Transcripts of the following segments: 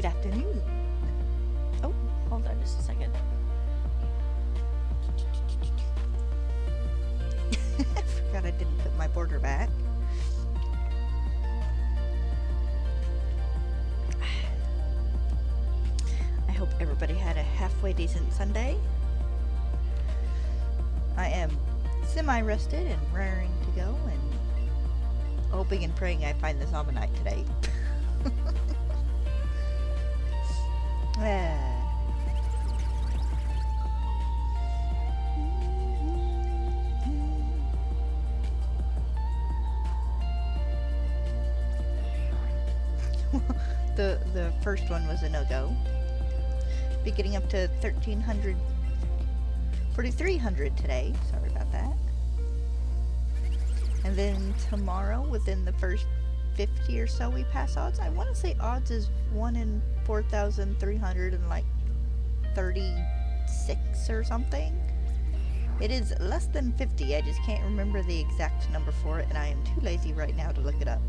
Good afternoon. Oh, hold on just a second. I forgot I didn't put my border back. I hope everybody had a halfway decent Sunday. I am semi-rested and raring to go, and hoping and praying I find this Omanyte today. The first one was a no-go. Be getting up to 1,300, 4,300 today. Sorry about that. And then tomorrow, within the first 50 or so, we pass odds. I want to say odds is 1 in 4,336 or something. It is less than 50. I just can't remember the exact number for it, and I am too lazy right now to look it up.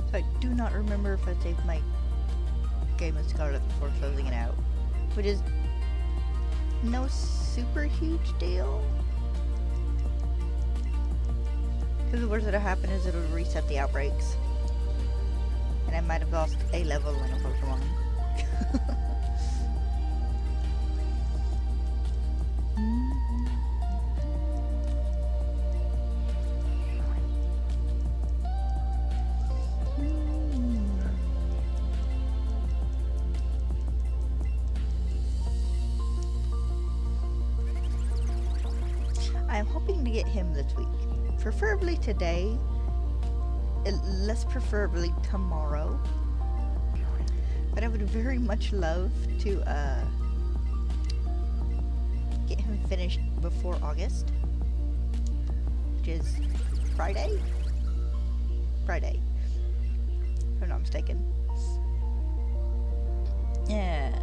So I do not remember if I saved my game of Scarlet before closing it out, which is no super huge deal. Because the worst that'll happen is it'll reset the outbreaks, and I might have lost a level in a Pokemon. I'm hoping to get him this week. Preferably today. Less preferably tomorrow. But I would very much love to get him finished before August. Which is Friday? Friday. If I'm not mistaken. Yeah.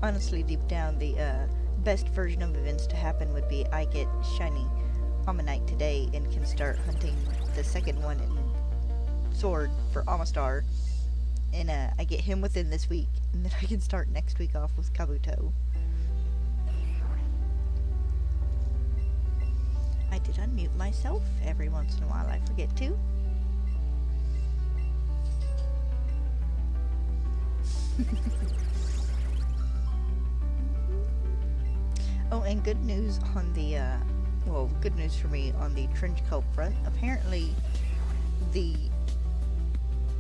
Honestly, deep down, the best version of events to happen would be I get shiny Omanyte today and can start hunting the second one in Sword for Amistar. And I get him within this week, and then I can start next week off with Kabuto. I did unmute myself. Every once in a while I forget to. Oh, and good news on the, well, good news for me on the trench coat front. Apparently, the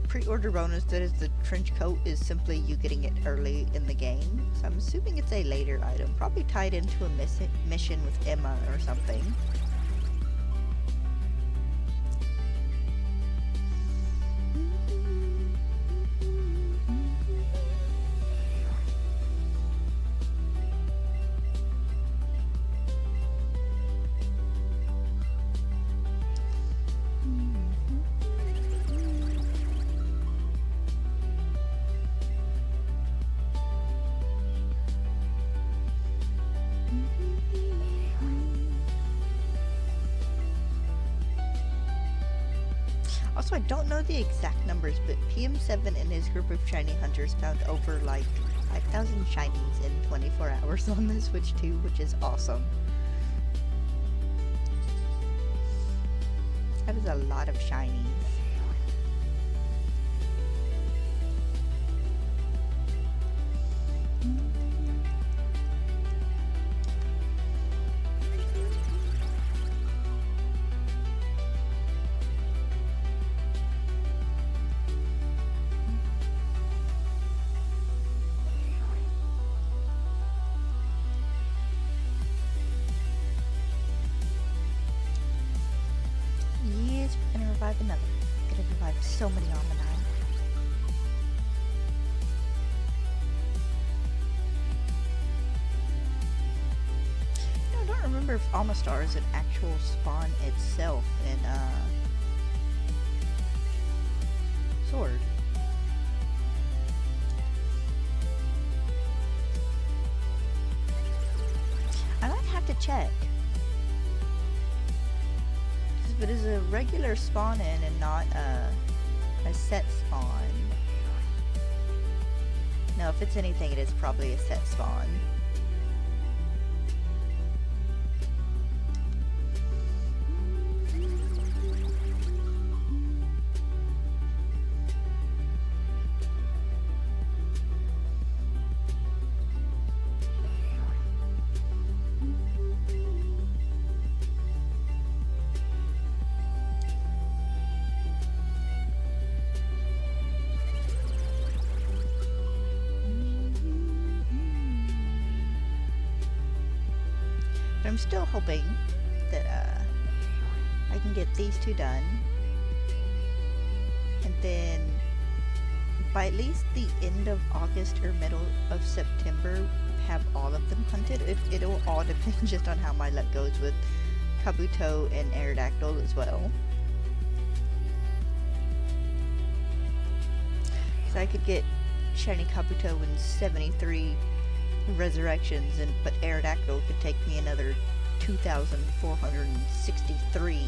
pre-order bonus that is the trench coat is simply you getting it early in the game. So I'm assuming it's a later item, probably tied into a mission with Emma or something. Also, I don't know the exact numbers, but PM7 and his group of shiny hunters found over like 5,000 shinies in 24 hours on the Switch 2, which is awesome. That is a lot of shinies. Revive another. Gonna revive so many Omanyte. I don't remember if Amistar is an actual spawn itself in Sword. check. But it's a regular spawn in and not a set spawn. No, if it's anything, it is probably a set spawn. But I'm still hoping that I can get these two done, and then by at least the end of August or middle of September, have all of them hunted. It'll all depend just on how my luck goes with Kabuto and Aerodactyl as well. So I could get shiny Kabuto in 73 resurrections, but Aerodactyl could take me another 2,463.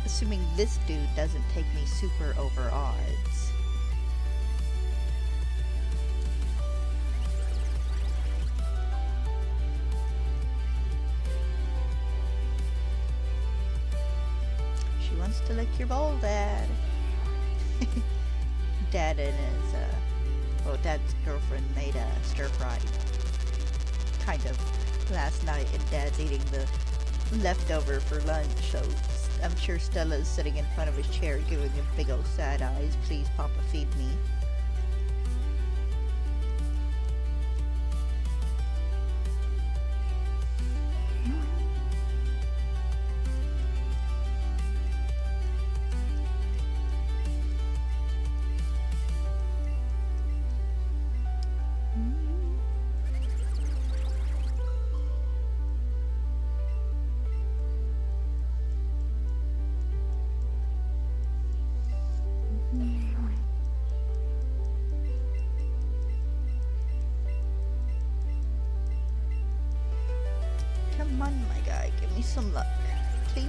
Assuming this dude doesn't take me super over odds. She wants to lick your bowl, Dad. Dad and his, well, Dad's girlfriend made a stir fry, kind of, last night, and Dad's eating the leftover for lunch, so I'm sure Stella's sitting in front of his chair giving him big old sad eyes. Please, Papa, feed me. Come on, my guy, give me some luck, please.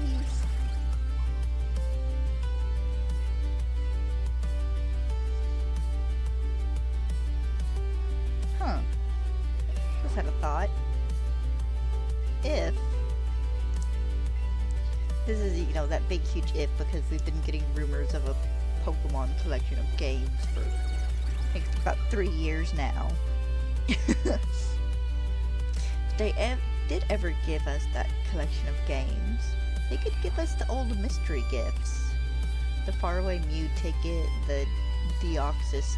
Huh. Just had a thought. If this is, you know, that big huge if, because we've been getting rumors of a Pokemon collection of games for, I think, about 3 years now. They did ever give us that collection of games, they could give us the old mystery gifts. The Faraway Mew ticket, the Deoxys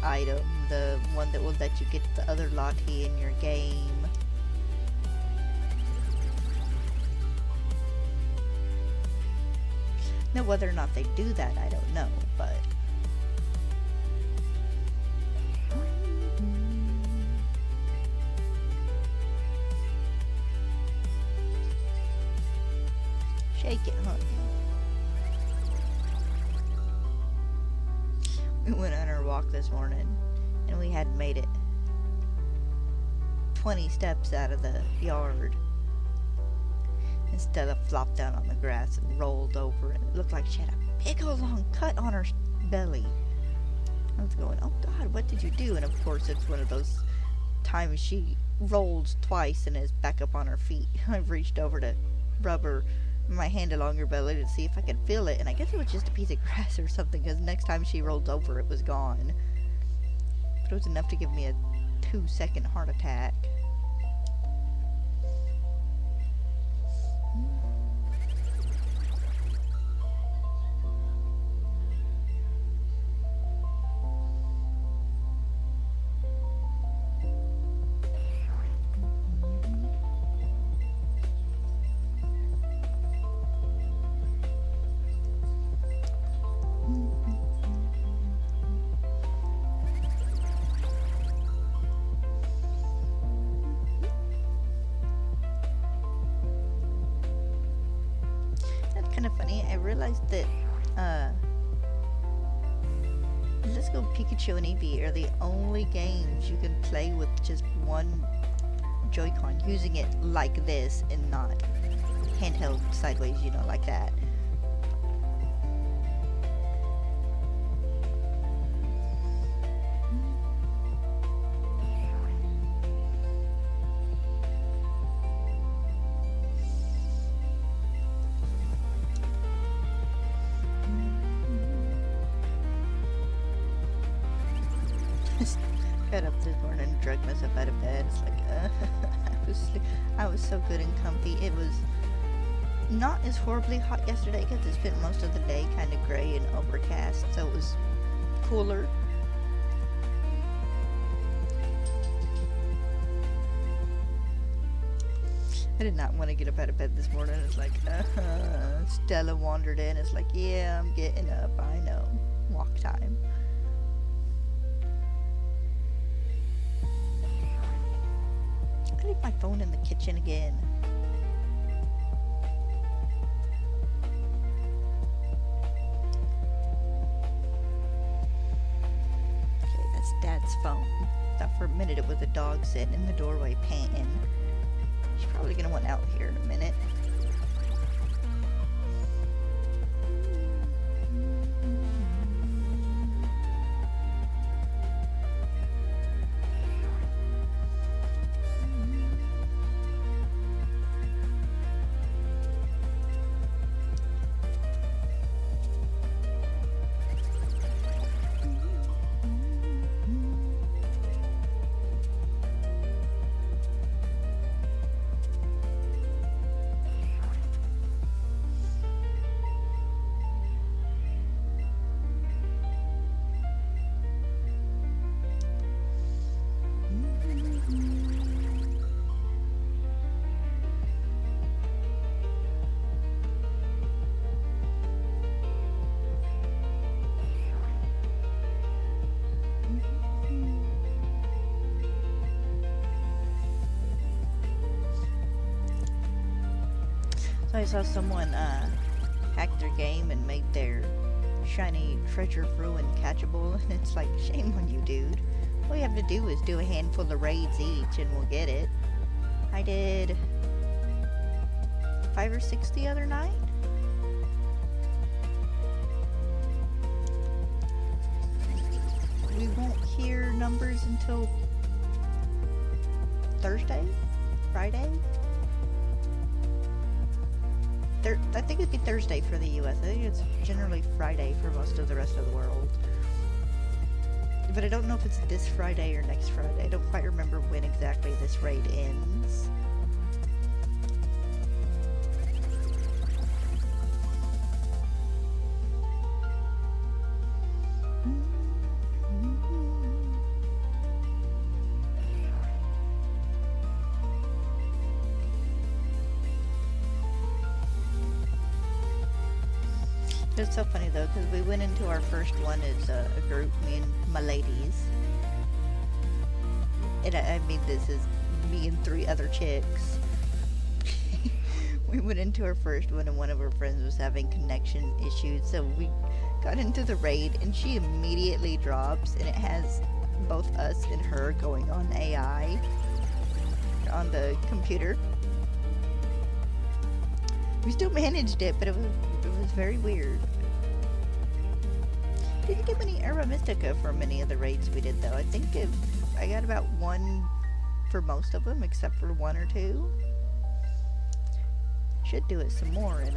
item, the one that will let you get the other Lottie in your game. Now, whether or not they do that, I don't know, but... Shake it, huh? We went on our walk this morning, and we hadn't made it 20 steps out of the yard. And Stella flopped down on the grass and rolled over, and it looked like she had a big old long cut on her belly. I was going, oh God, what did you do? And of course, it's one of those times she rolls twice and is back up on her feet. I reached over to rub my hand along her belly to see if I could feel it, and I guess it was just a piece of grass or something, because next time she rolled over, it was gone. But it was enough to give me a 2-second heart attack. kind of funny. I realized that uh, Let's Go Pikachu and Eevee are the only games you can play with just one Joy-Con, using it like this and not handheld sideways, you know, like that. Got up this morning and dragged myself out of bed. It's like, I was so good and comfy. It was not as horribly hot yesterday because it spent most of the day kind of gray and overcast, so it was cooler. I did not want to get up out of bed this morning. It's like, Stella wandered in. It's like, yeah, I'm getting up. I know. Walk time. I leave my phone in the kitchen again. Okay, that's Dad's phone. Thought for a minute it was a dog sitting in the doorway panting. She's probably gonna want out here in a minute. So I saw someone hack their game and made their shiny treasure ruin catchable, and it's like, shame on you, dude. All you have to do is do a handful of raids each and we'll get it. I did 5 or 6 the other night. We won't hear numbers until Thursday? Friday? I think it'd be Thursday for the US. I think it's generally Friday for most of the rest of the world. But I don't know if it's this Friday or next Friday. I don't quite remember when exactly this raid ends. It's so funny though, because we went into our first one as a group, me and my ladies. And I mean, this is me and 3 other chicks. We went into our first one and one of our friends was having connection issues, so we got into the raid and she immediately drops, and it has both us and her going on AI on the computer. We still managed it, but it was very weird. Didn't get many Era Mystica for many of the raids we did though. I think I got about 1 for most of them, except for 1 or 2. Should do it some more and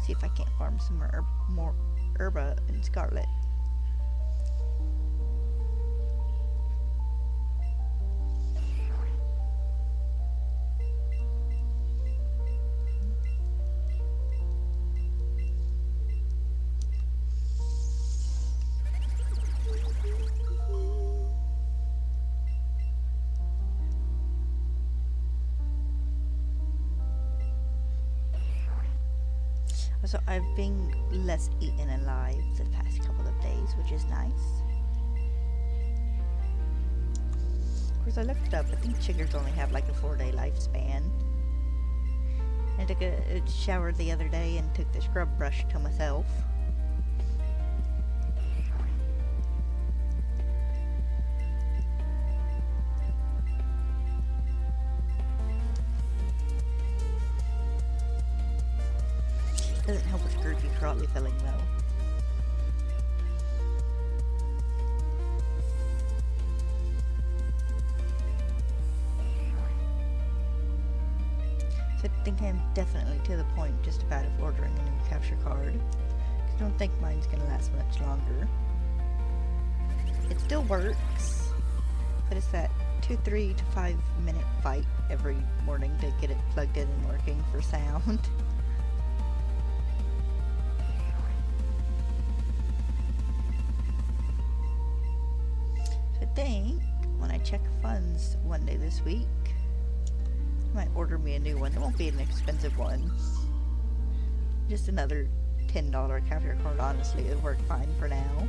see if I can't farm some more Herba and Scarlet. So I've been less eaten alive the past couple of days, which is nice. Of course, I looked it up. I think chiggers only have like a 4-day lifespan. I took a shower the other day and took the scrub brush to myself. Doesn't help with gurgy crawly filling though. So I think I'm definitely to the point just about of ordering a new capture card. I don't think mine's gonna last much longer. It still works, but it's that 3 to 5 minute fight every morning to get it plugged in and working for sound. So I think when I check funds one day this week, I might order me a new one. It won't be an expensive one. Just another $10 capture card, honestly. It'll work fine for now.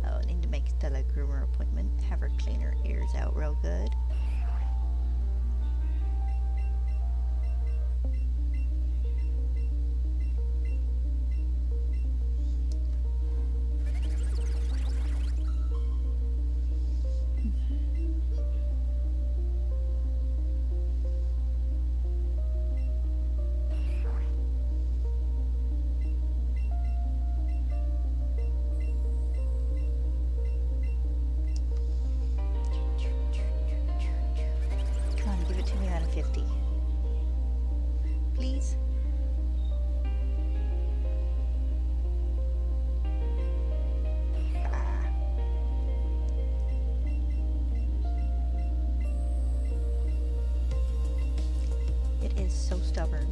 Oh, I need to make Stella a groomer appointment. Have her clean her ears out real good. Come on, give it to me out of 50. Please? Ah. It is so stubborn.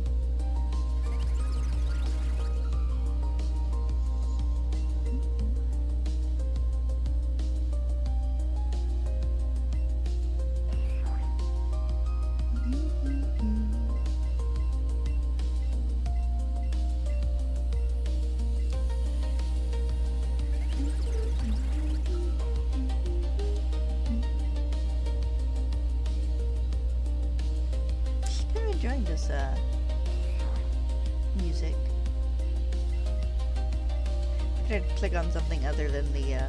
I'm enjoying this music. I could click on something other than the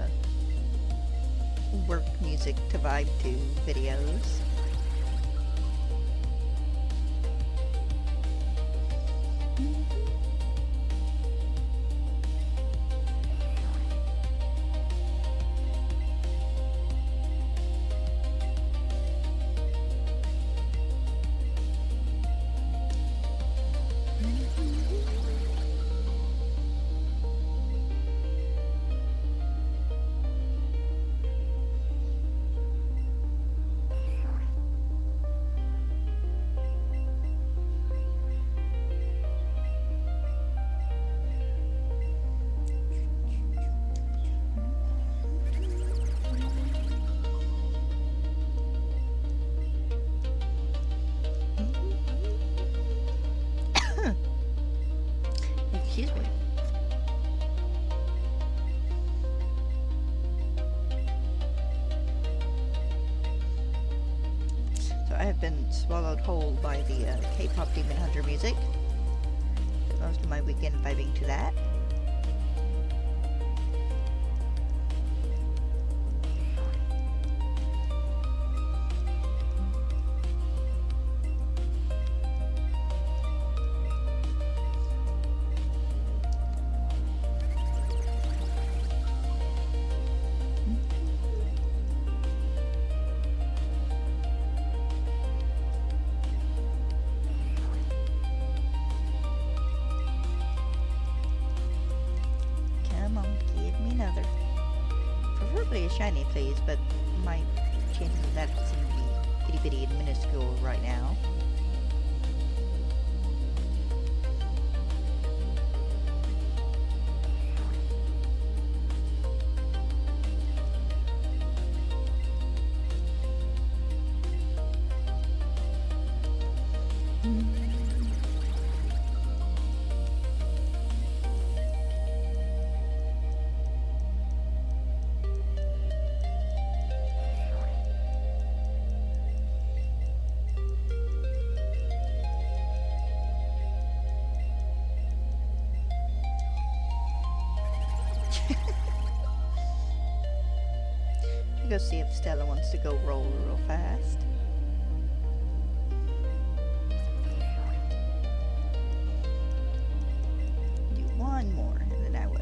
work music to vibe to videos. Excuse me. So I have been swallowed whole by the K-pop Demon Hunter music. Spent most of my weekend vibing to that. Preferably a shiny, please, but my chances of that seem to be itty bitty and minuscule right now. Go see if Stella wants to go roll real fast. Do one more, and then I will.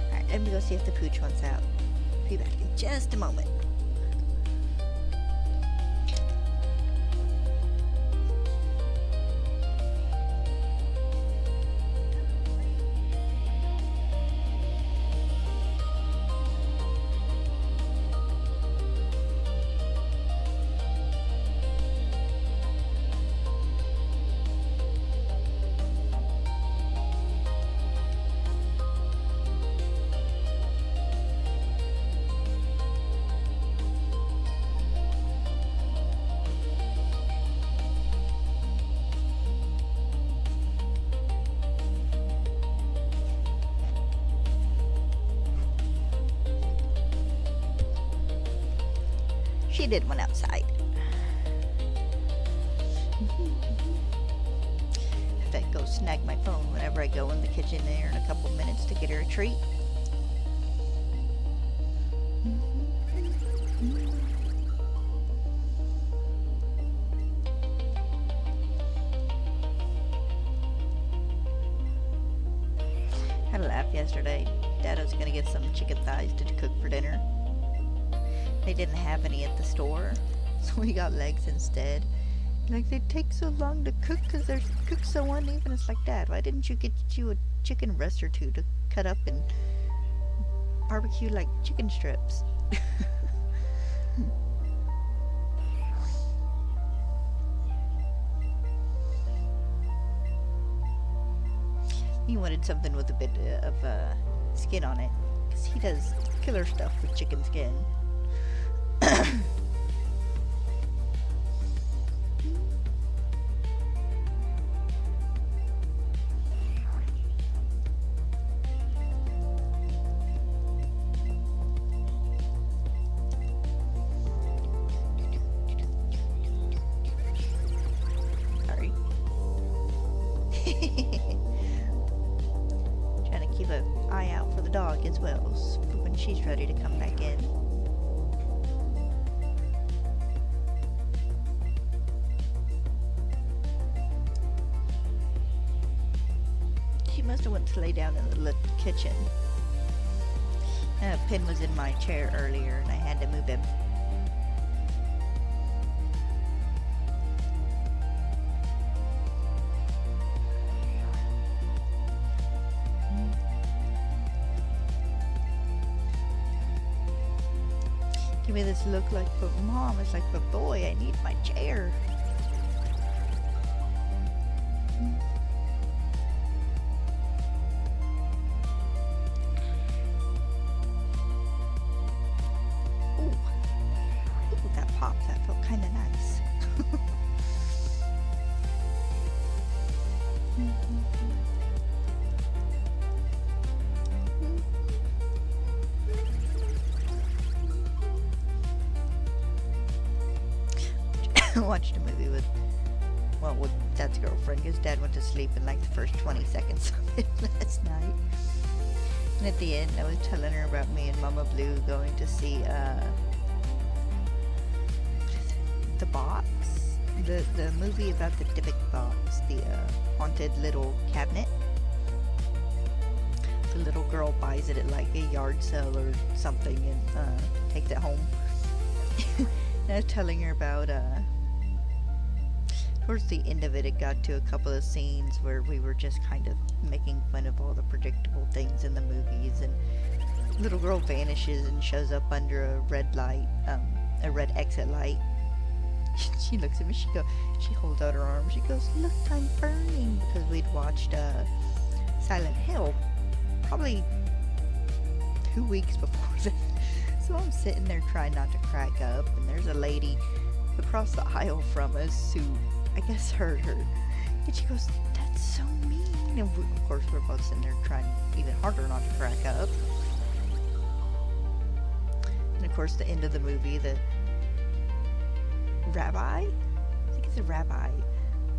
Alright, let me go see if the pooch wants out. Be back in just a moment. She did one outside. Have to go snag my phone whenever I go in the kitchen there in a couple minutes to get her a treat. Had a laugh yesterday. Dad was gonna get some chicken thighs to cook for dinner. They didn't have any at the store, so we got legs instead. Like, they take so long to cook because they're cooked so uneven. It's like, Dad, why didn't you get you a chicken breast or two to cut up and barbecue like chicken strips? He wanted something with a bit of skin on it, because he does killer stuff with chicken skin. Sorry. Trying to keep an eye out for the dog as well, for when she's ready to come back in. Must have went to lay down in the kitchen. Pin was in my chair earlier and I had to move him. Give me this look like, but Mom, it's like, but boy, I need my chair. That felt kind of nice. Watched a movie with Dad's girlfriend, because Dad went to sleep in like the first 20 seconds of it last night. And at the end, I was telling her about me and Mama Blue going to see the box, the movie about the Dybbuk box, the haunted little cabinet. the little girl buys it at like a yard sale or something and takes it home. And I was telling her about towards the end of it, it got to a couple of scenes where we were just kind of making fun of all the predictable things in the movies, and little girl vanishes and shows up under a red light, a red exit light. She looks at me, she holds out her arm, she goes, "Look, I'm burning," because we'd watched Silent Hill probably 2 weeks before that. So I'm sitting there trying not to crack up, and there's a lady across the aisle from us who I guess heard her, and she goes, "That's so mean." And of course we're both sitting there trying even harder not to crack up. And of course the end of the movie, the rabbi, I think it's a rabbi,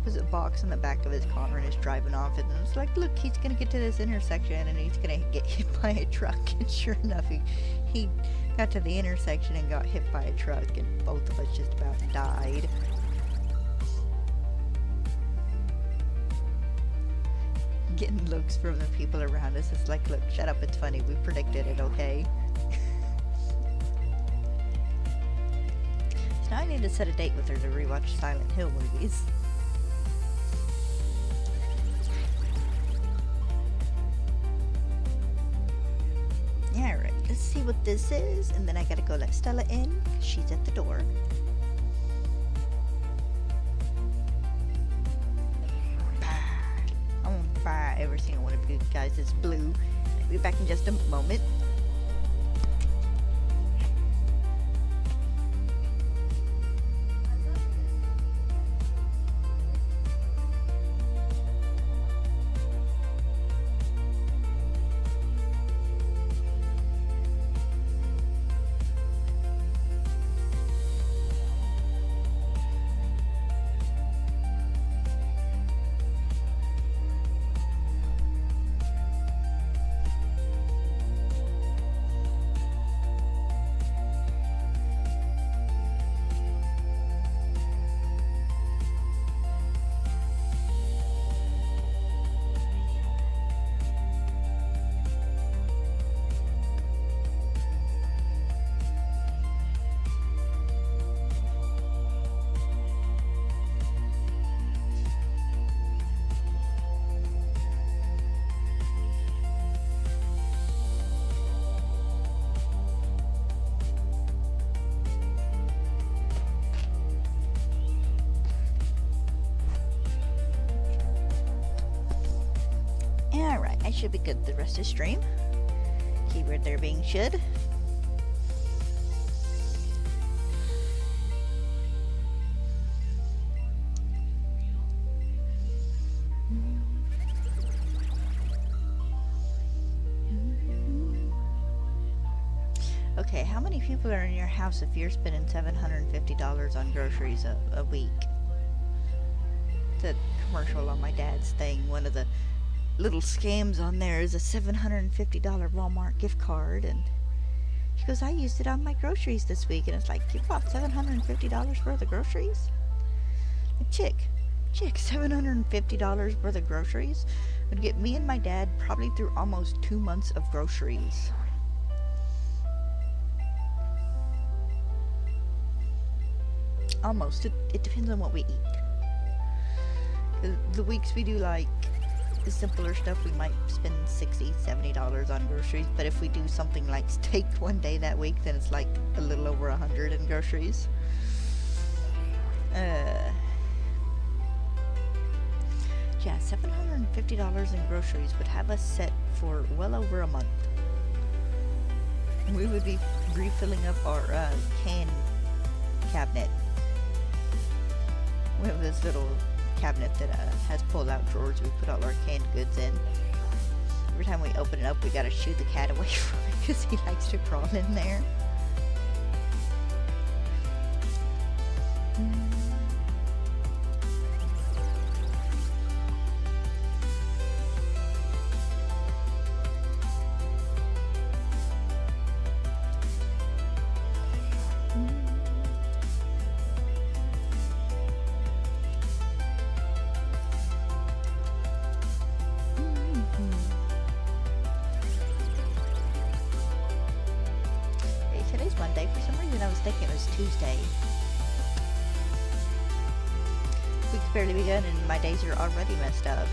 was a box on the back of his car and is driving off, and it's like, look, he's gonna get to this intersection and he's gonna get hit by a truck. And sure enough, he got to the intersection and got hit by a truck, and both of us just about died. Getting looks from the people around us. It's like, look, shut up, it's funny, we predicted it, okay? So now I need to set a date with her to rewatch Silent Hill movies. Alright, let's see what this is, and then I gotta go let Stella in. She's at the door. I'm gonna fire every single one of you guys that's blue. I'll be back in just a moment. Alright, I should be good the rest of the stream. Keyword there being should. Okay, how many people are in your house if you're spending $750 on groceries a week? The commercial on my dad's thing, one of the little scams on there is a $750 Walmart gift card, and she goes, "I used it on my groceries this week," and it's like, you bought $750 worth of groceries? Like, chick, $750 worth of groceries would get me and my dad probably through almost 2 months of groceries. Almost. It depends on what we eat. The weeks we do like the simpler stuff, we might spend $60, $70 on groceries, but if we do something like steak one day that week, then it's like a little over $100 in groceries. Yeah, $750 in groceries would have us set for well over a month. We would be refilling up our can cabinet. We have this little cabinet that has pull-out drawers we put all our canned goods in. Every time we open it up, we gotta shoo the cat away from it because he likes to crawl in there. like it was Tuesday. Week's barely begun and my days are already messed up.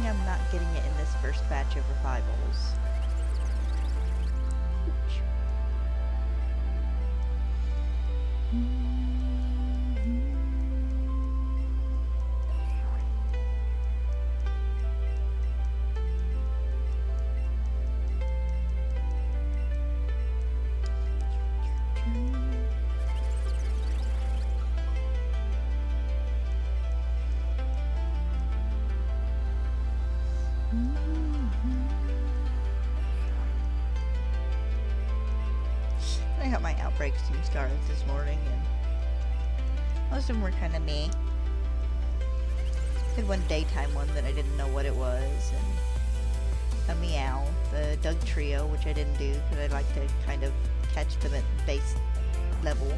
I'm not getting it in this first batch of revivals. Ooch. I got my outbreaks and scars this morning, and most of them were kind of meh. I had one daytime one that I didn't know what it was, and a meow, the Doug Trio, which I didn't do because I like to kind of catch them at base level.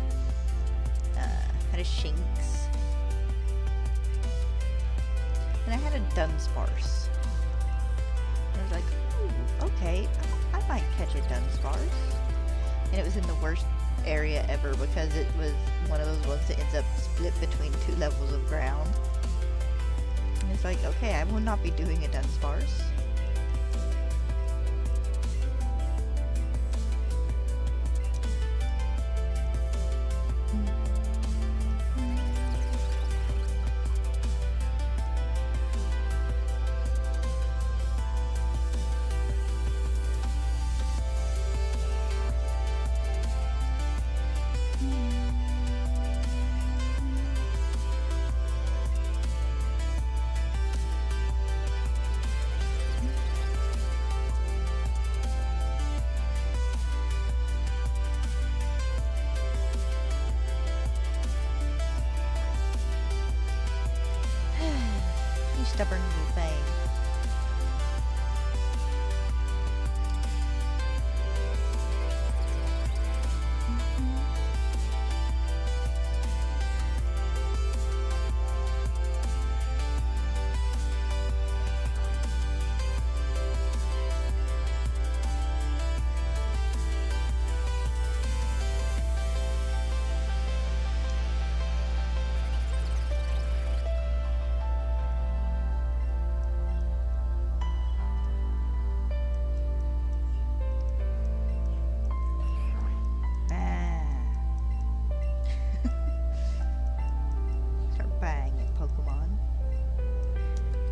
Had a Shinx, and I had a Dunsparce. I was like, ooh, okay, I might catch a Dunsparce. And it was in the worst area ever because it was one of those ones that ends up split between two levels of ground. And it's like, okay, I will not be doing a Dunsparce. Stubborn little thing.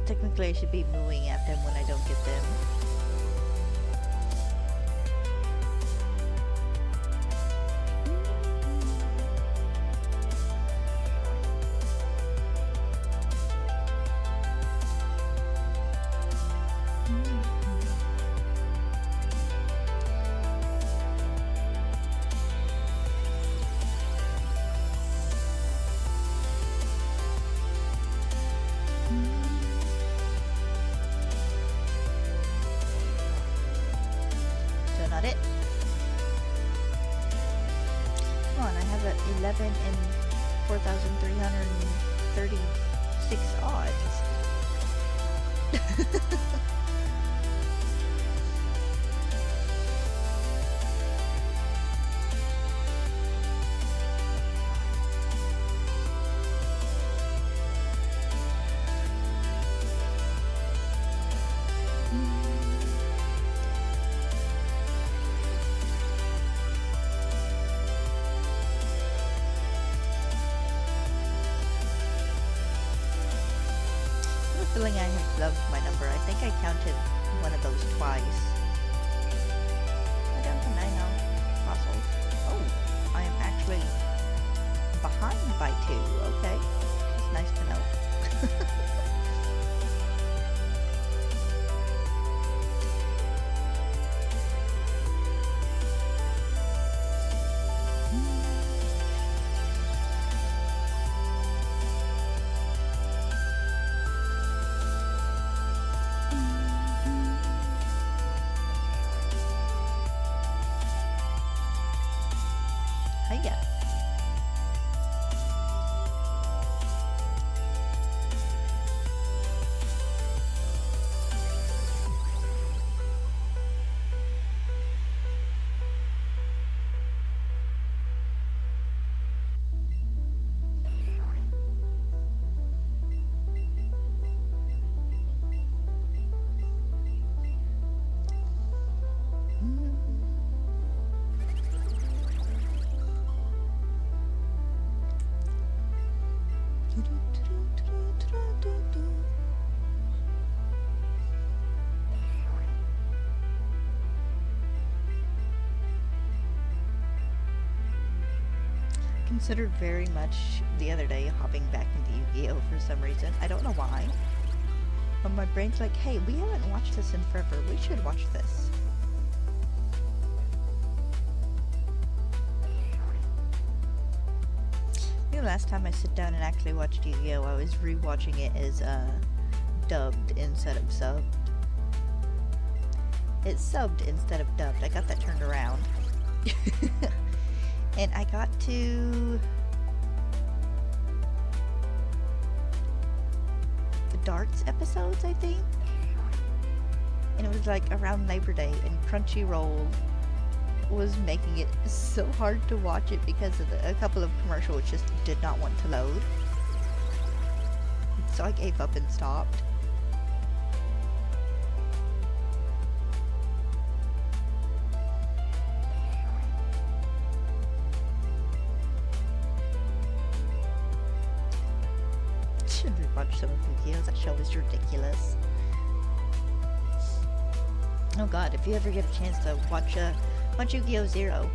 Technically, I should be mooing at them when I don't get them. It. Come on, I have a 11 and 4,336 odds. Feeling I have loved my number. I think I counted one of those twice. We're down to 9 now. Fossils. Oh, I am actually behind by 2. Okay. That's nice to know. Hiya. Considered very much the other day hopping back into Yu-Gi-Oh for some reason. I don't know why. But my brain's like, hey, we haven't watched this in forever. We should watch this. I think the last time I sit down and actually watched Yu-Gi-Oh, I was rewatching it as dubbed instead of subbed. It's subbed instead of dubbed. I got that turned around. And I got to the darts episodes, I think. And it was like around Labor Day, and Crunchyroll was making it so hard to watch it because of a couple of commercials just did not want to load. So I gave up and stopped. Watch some of Yu-Gi-Oh! That show is ridiculous. Oh god, if you ever get a chance to watch Yu-Gi-Oh! Zero.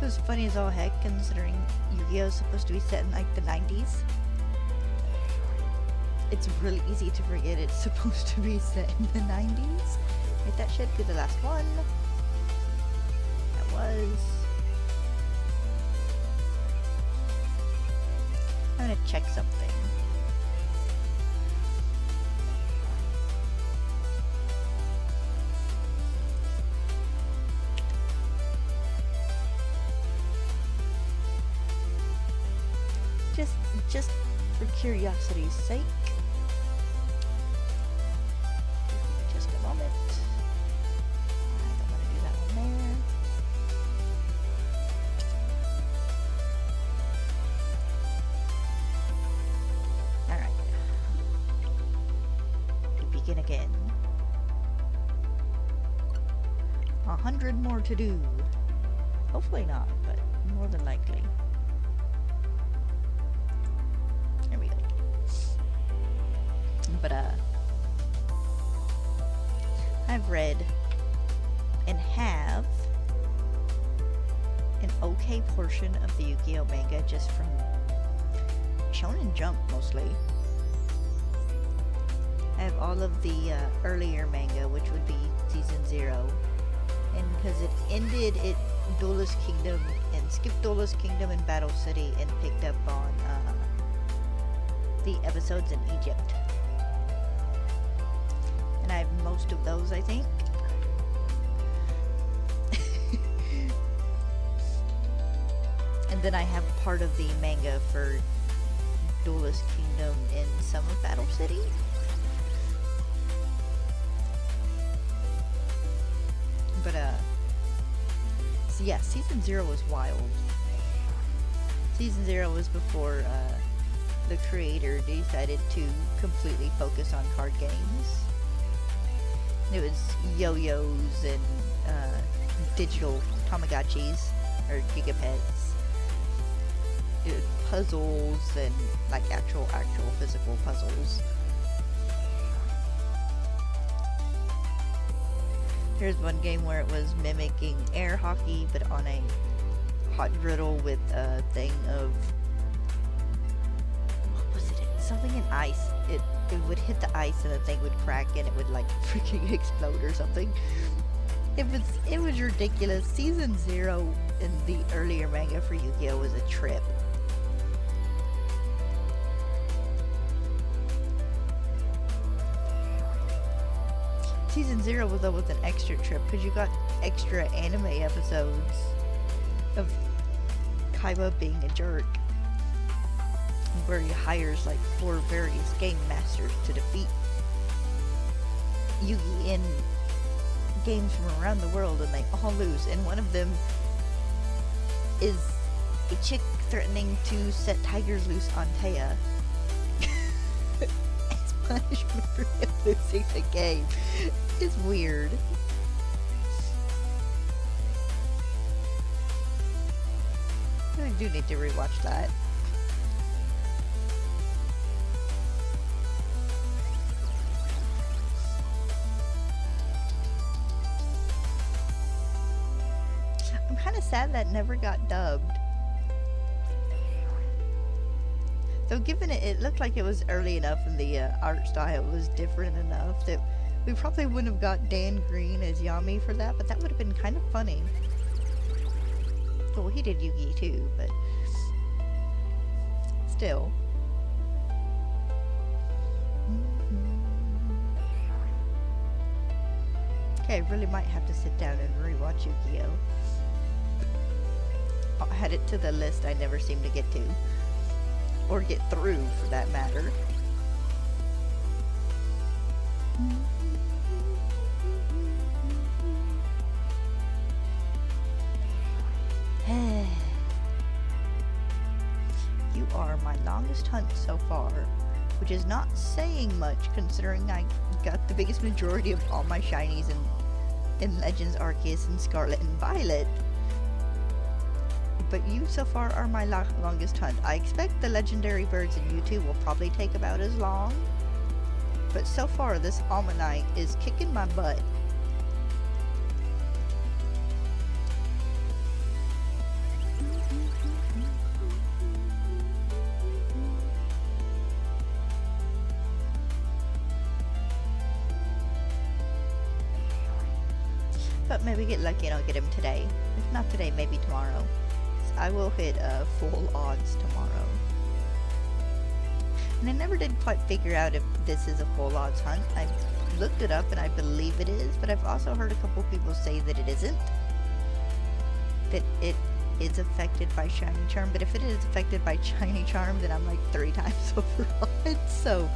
So it's funny as all heck, considering Yu-Gi-Oh! Is supposed to be set in like the 90s. It's really easy to forget it's supposed to be set in the 90s. Wait, that should be the last one. That was... I'm gonna check something. Just for curiosity's sake. Just a moment. I don't want to do that one there. Begin again. 100 more to do. Hopefully not, but more than likely. There we go. But I've read and have an okay portion of the Yu-Gi-Oh! Manga just from Shonen Jump mostly. I have all of the earlier manga, which would be Season 0. And because it ended at Duelist Kingdom and skipped Duelist Kingdom and Battle City and picked up on the episodes in Egypt. And I have most of those, I think. And then I have part of the manga for Duelist Kingdom and some of Battle City. But, so yeah, Season 0 was wild. Season 0 was before, the creator decided to completely focus on card games. It was yo-yos and, digital Tamagotchis, or Gigapets. It was puzzles and, like, actual physical puzzles. Here's one game where it was mimicking air hockey, but on a hot griddle with a thing of, what was it? Something in ice. It would hit the ice and the thing would crack and it would like freaking explode or something. It was ridiculous. Season 0 in the earlier manga for Yu-Gi-Oh was a trip. Season 0 was always an extra trip because you got extra anime episodes of Kaiba being a jerk, where he hires like 4 various game masters to defeat Yugi in games from around the world, and they all lose, and one of them is a chick threatening to set tigers loose on Taya as punishment for him losing the game. It's weird. I do need to rewatch that. I'm kind of sad that never got dubbed. Though given it looked like it was early enough and the art style was different enough that we probably wouldn't have got Dan Green as Yami for that, but that would have been kind of funny. Well, he did Yugi too, but still. Okay, I really might have to sit down and rewatch Yu-Gi-Oh! I'll add it to the list I never seem to get to. Or get through, for that matter. You are my longest hunt so far, which is not saying much considering I got the biggest majority of all my shinies in Legends Arceus and Scarlet and Violet. But you so far are my longest hunt. I expect the legendary birds in U2 will probably take about as long. But so far this Omanyte is kicking my butt. But maybe get lucky and I'll get him today. If not today, maybe tomorrow. I will hit full odds tomorrow. And I never did quite figure out if this is a full odds hunt. I looked it up and I believe it is, but I've also heard a couple people say that it isn't. That it is affected by Shiny Charm, but if it is affected by Shiny Charm, then I'm like 3 times over odds, so...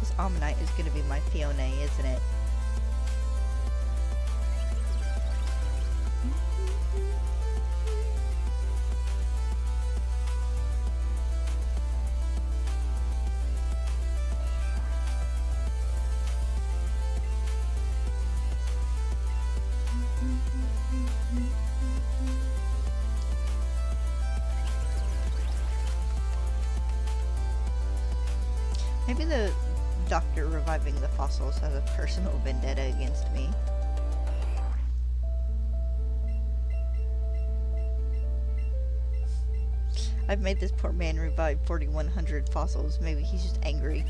This Omanyte is gonna be my Fiona, isn't it? Maybe the doctor reviving the fossils has a personal vendetta against me. I've made this poor man revive 4,100 fossils. Maybe he's just angry.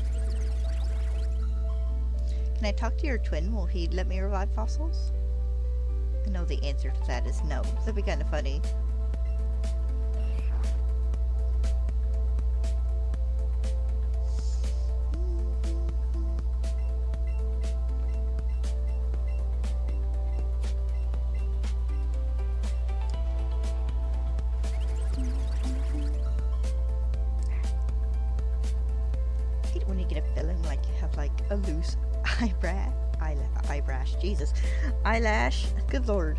Can I talk to your twin? Will he let me revive fossils? I know the answer to that is no. That'd be kind of funny. When you get a feeling like you have like a loose eyelash, Jesus, eyelash, good lord.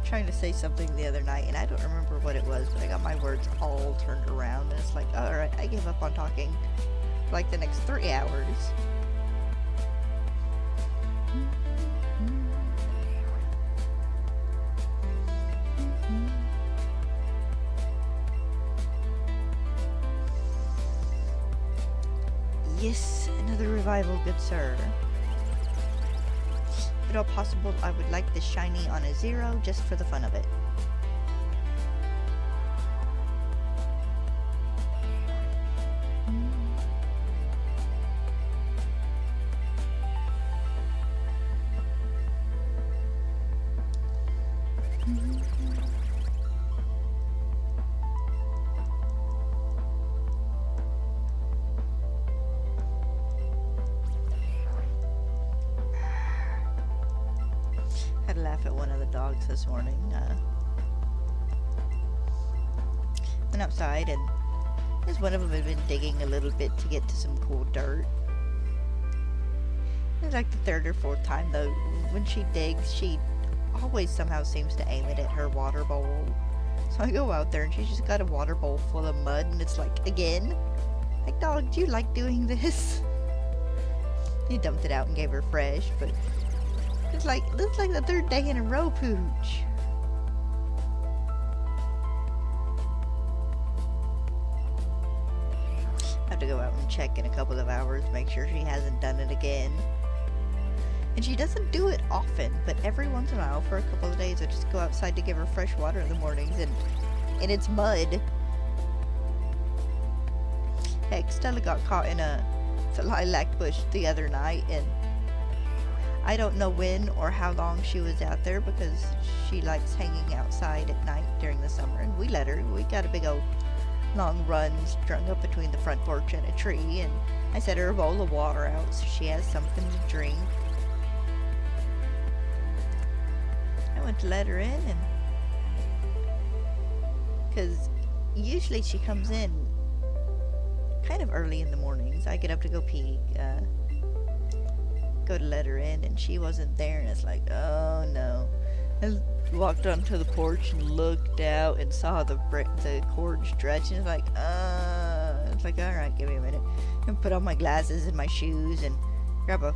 Trying to say something the other night and I don't remember what it was, but I got my words all turned around and it's like, alright, I give up on talking for like the next 3 hours. Yes, another revival, good sir. If at all possible, I would like this shiny on a 0 just for the fun of it. Had to laugh at one of the dogs this morning. Went outside and as one of them had been digging a little bit to get to some cool dirt. It was like the third or fourth time though. When she digs, she always somehow seems to aim it at her water bowl. So I go out there and she's just got a water bowl full of mud and it's like, again? Like, dog, do you like doing this? He dumped it out and gave her fresh, but it's like, this is like the third day in a row, Pooch. I have to go out and check in a couple of hours, make sure she hasn't done it again. And she doesn't do it often, but every once in a while, for a couple of days, I just go outside to give her fresh water in the mornings, and it's mud. Heck, Stella got caught in a lilac bush the other night, and I don't know when or how long she was out there because she likes hanging outside at night during the summer, and we let her. We got a big old long run strung up between the front porch and a tree, and I set her a bowl of water out so she has something to drink. I went to let her in, and because usually she comes in kind of early in the mornings. I get up to go pee, go to let her in, and she wasn't there, and it's like, oh no. I walked onto the porch and looked out and saw the cord stretch, and it's like, alright, give me a minute. And put on my glasses and my shoes and grab a,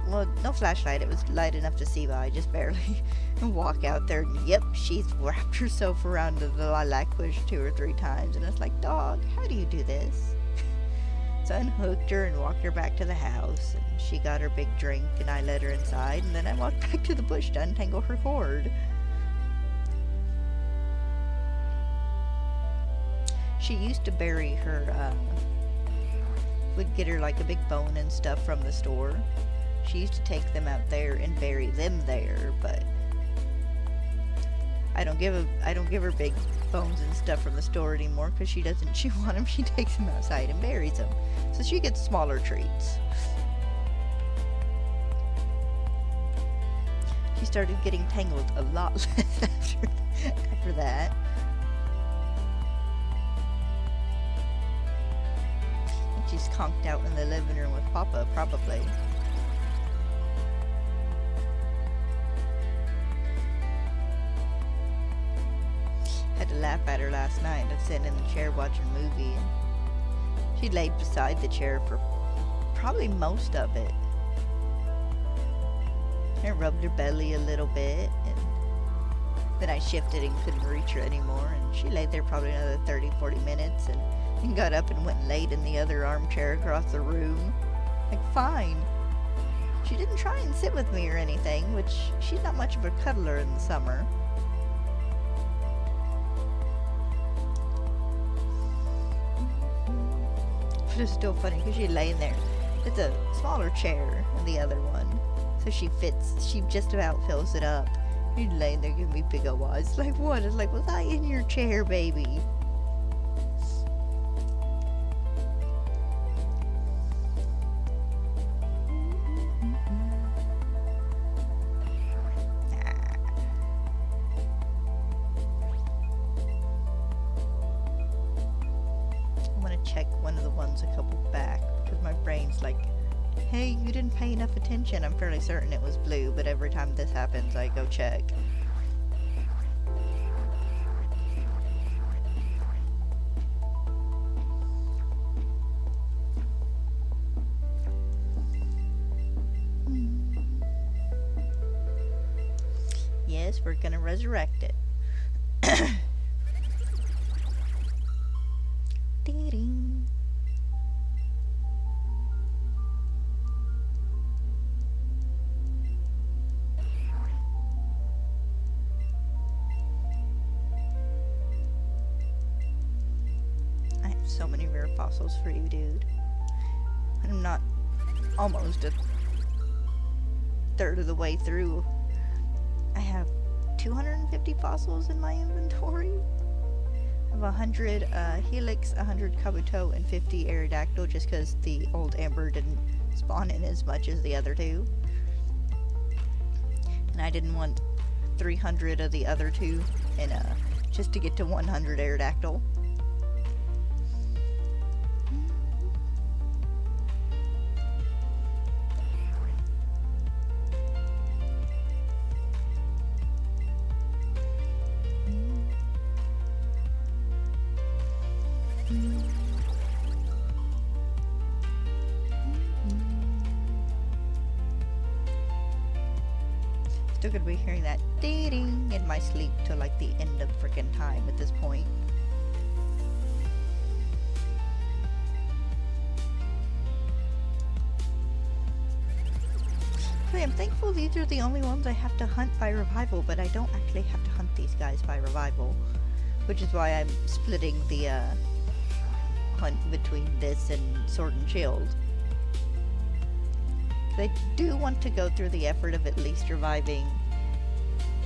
well, no flashlight, it was light enough to see by, just barely, and walk out there, and yep, she's wrapped herself around the lilac bush 2 or 3 times, and it's like, dog, how do you do this? So I unhooked her and walked her back to the house, and she got her big drink, and I let her inside, and then I walked back to the bush to untangle her cord. She used to bury her, would get her like a big bone and stuff from the store. She used to take them out there and bury them there, but I don't give her big bones and stuff from the store anymore because she doesn't want them. She takes them outside and buries them, so she gets smaller treats. She started getting tangled a lot less after that. And she's conked out in the living room with Papa, probably. Had to laugh at her last night. I was sitting in the chair watching a movie, and she laid beside the chair for probably most of it. I rubbed her belly a little bit, and then I shifted and couldn't reach her anymore, and she laid there probably another 30-40 minutes, and got up and went and laid in the other armchair across the room. Like, fine. She didn't try and sit with me or anything, which she's not much of a cuddler in the summer. But it's still funny because she's laying there. It's a smaller chair than the other one, so she just about fills it up. She's laying there giving me big old eyes. Like, what? It's like, was I in your chair, baby? Check one of the ones a couple back because my brain's like, hey, you didn't pay enough attention. I'm fairly certain it was blue, but every time this happens I go check. Yes, we're gonna resurrect it. so many rare fossils for you, dude. I'm not almost a third of the way through. I have 250 fossils in my inventory. I have 100 Helix, 100 Kabuto, and 50 Aerodactyl just because the old Amber didn't spawn in as much as the other two. And I didn't want 300 of the other two, and just to get to 100 Aerodactyl. Still gonna be hearing that ding in my sleep till like the end of freaking time at this point. Okay, I'm thankful these are the only ones I have to hunt by revival, but I don't actually have to hunt these guys by revival, which is why I'm splitting the hunt between this and Sword and Shield. I do want to go through the effort of at least reviving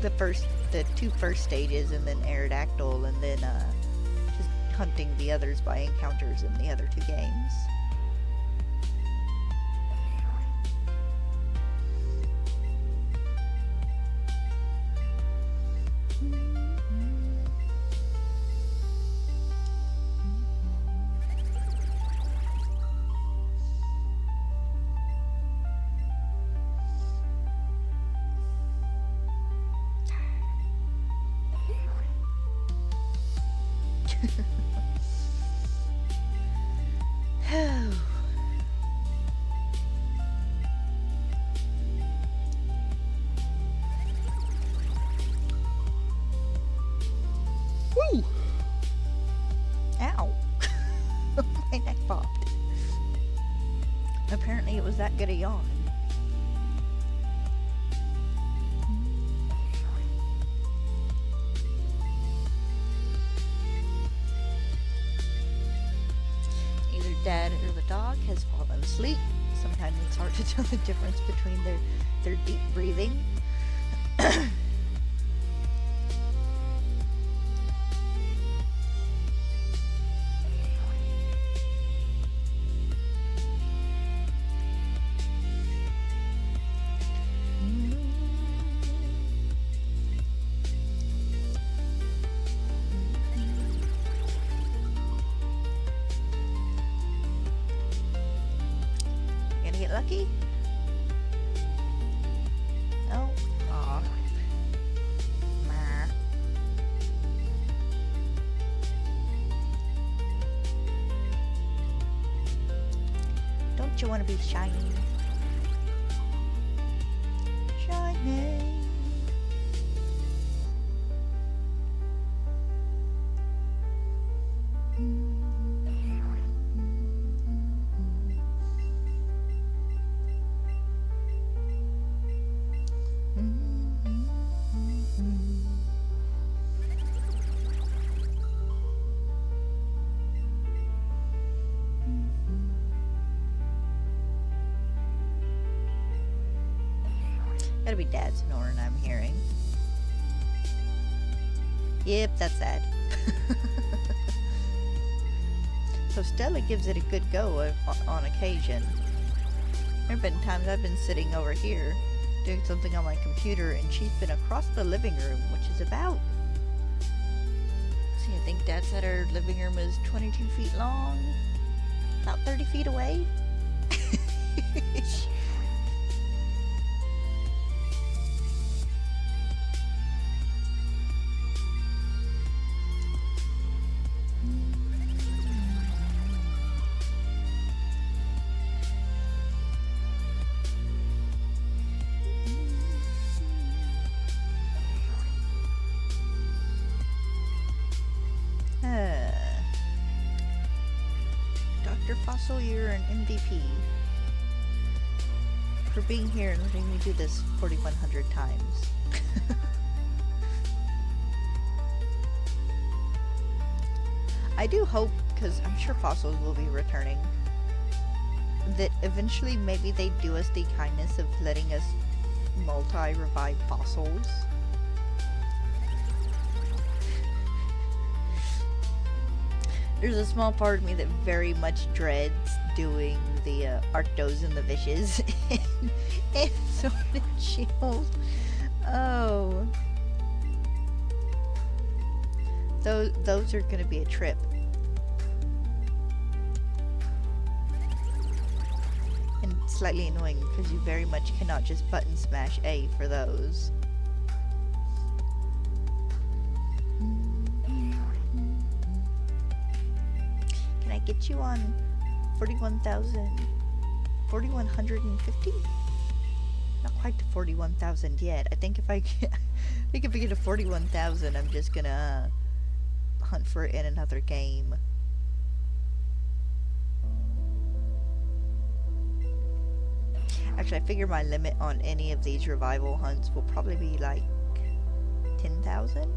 the two first stages, and then Aerodactyl, and then just hunting the others by encounters in the other two games. Woo! Ow! My neck popped. Apparently it was that good a yawn. Either Dad or the dog has fallen asleep. Sometimes it's hard to tell the difference between their deep breathing. Gonna get lucky? No? Aw. Mer. Don't you want to be shiny? Shiny. Gotta be Dad snoring, I'm hearing. Yep, that's sad. So Stella gives it a good go on occasion. There have been times I've been sitting over here doing something on my computer, and she's been across the living room, which is about... See, I think Dad said our living room is 22 feet long. About 30 feet away. Dr. Fossil, you're an MVP for being here and letting me do this 4,100 times. I do hope because I'm sure fossils will be returning, that eventually maybe they do us the kindness of letting us multi-revive fossils. There's a small part of me that very much dreads doing the Arctos and the Vishes and Sword and Shield. Oh. Those are going to be a trip. And slightly annoying because you very much cannot just button smash A for those. Can I get you on 41,150? Not quite to 41,000 yet. I think if I get, if I get to 41,000, I'm just gonna hunt for it in another game. Actually, I figure my limit on any of these revival hunts will probably be like 10,000.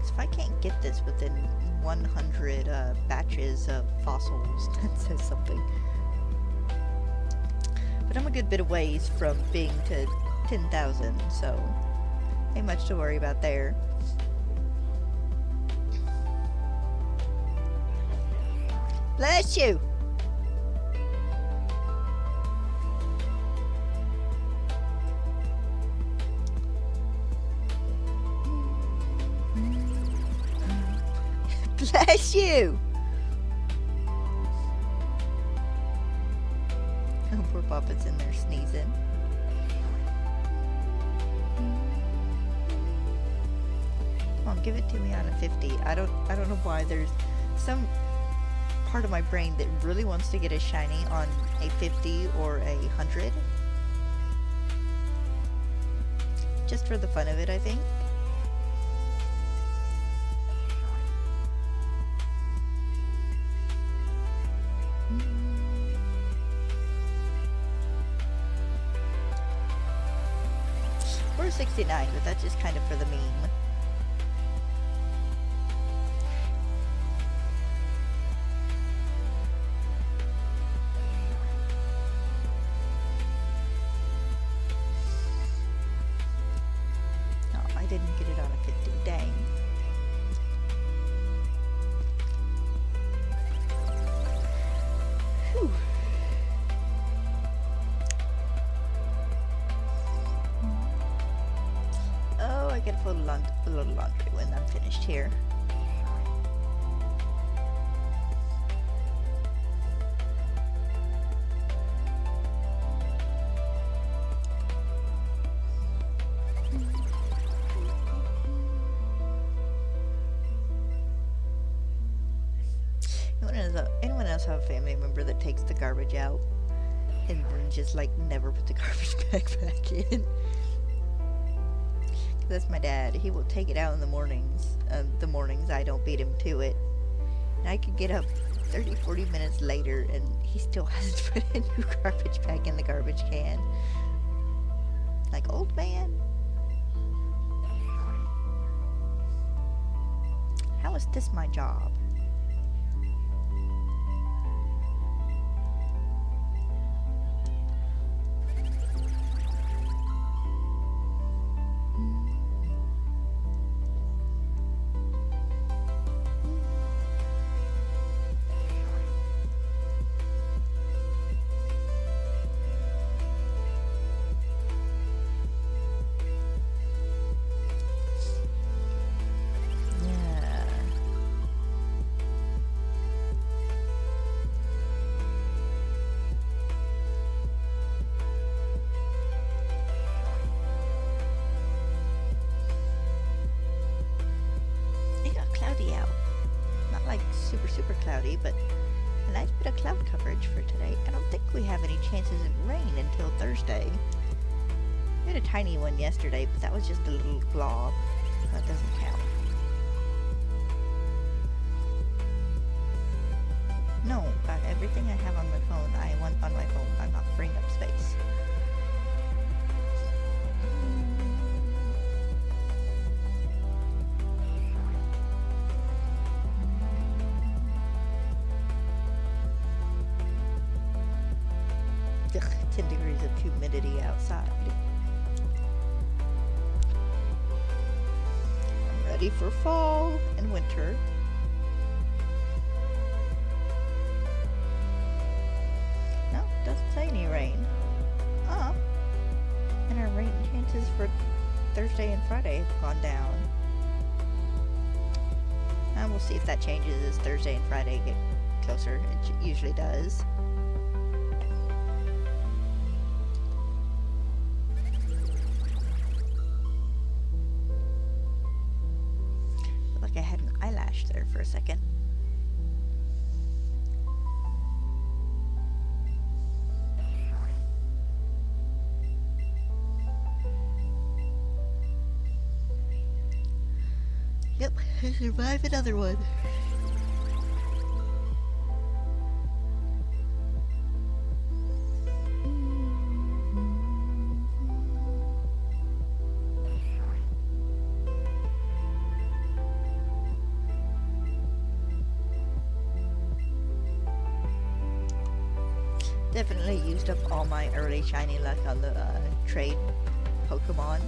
If I can't get this within 100 batches of fossils, that says something. But I'm a good bit of ways from being to 10,000, so ain't much to worry about there. Bless you! Bless you! Oh, poor Papa's in there sneezing. Come on, give it to me on a 50. I don't know why there's some part of my brain that really wants to get a shiny on a 50 or a 100. Just for the fun of it, I think. Or 69, but that's just kind of for the meme. Didn't get it on a 50. Dang. Whew. Oh, I get a little laundry when I'm finished here. Anyone else have a family member that takes the garbage out and then just like never put the garbage bag back in? That's my dad. He will take it out in the mornings. The mornings I don't beat him to it. And I could get up 30-40 minutes later and he still hasn't put a new garbage bag in the garbage can. Like, old man. How is this my job? Super cloudy, but a nice bit of cloud coverage for today. I don't think we have any chances of rain until Thursday. We had a tiny one yesterday, but that was just a little blob. That doesn't count. No, everything I have on my phone, I want on my phone. I'm not freeing up space. Ugh, 10 degrees of humidity outside. I'm ready for fall and winter. No, doesn't say any rain. And our rain chances for Thursday and Friday have gone down. And we'll see if that changes as Thursday and Friday get closer. It usually does. Like I had an eyelash there for a second. Yep, I survived another one. Definitely used up all my early shiny luck on the trade Pokemon.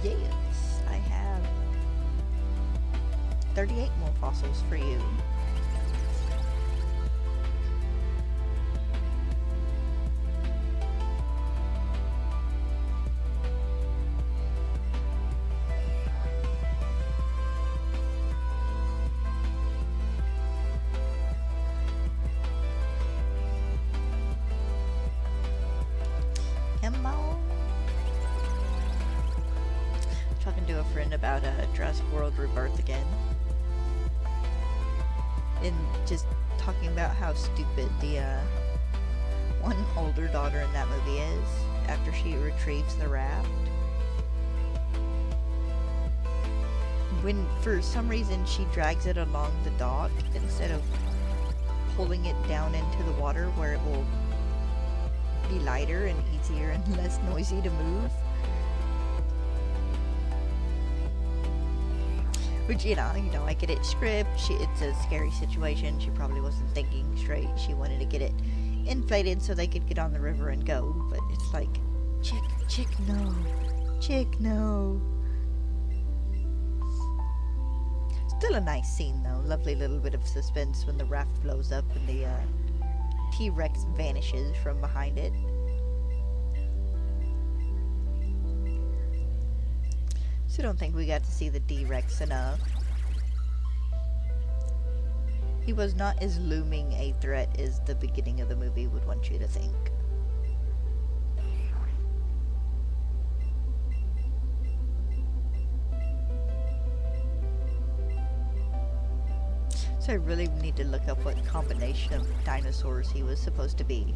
Yes, I have 38 more fossils for you. Come on. Talking to a friend about Jurassic World Rebirth again. And just talking about how stupid the one older daughter in that movie is after she retrieves the raft. When for some reason she drags it along the dock instead of pulling it down into the water where it will be lighter and easier and less noisy to move. Which, you know, I get it. Script, it's a scary situation. She probably wasn't thinking straight. She wanted to get it inflated so they could get on the river and go. But it's like, chick, no. Chick, no. Still a nice scene, though. Lovely little bit of suspense when the raft blows up and the T-Rex vanishes from behind it. So I don't think we got to see the D-Rex enough. He was not as looming a threat as the beginning of the movie would want you to think. So I really need to look up what combination of dinosaurs he was supposed to be.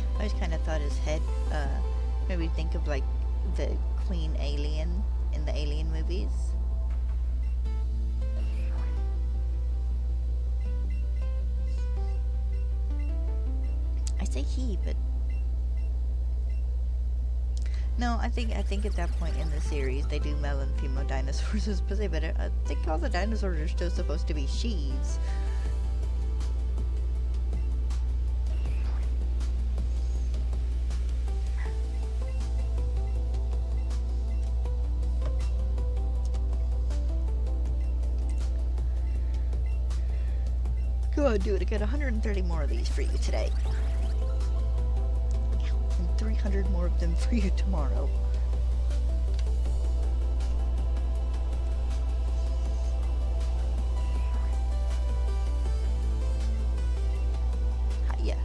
I always kind of thought his head made me think of like the Queen Alien in the Alien movies. I say he, but no, I think at that point in the series they do male and female dinosaurs as per se, but I think all the dinosaurs are still supposed to be she's. Oh, dude, I got 130 more of these for you today. And 300 more of them for you tomorrow. Hiya.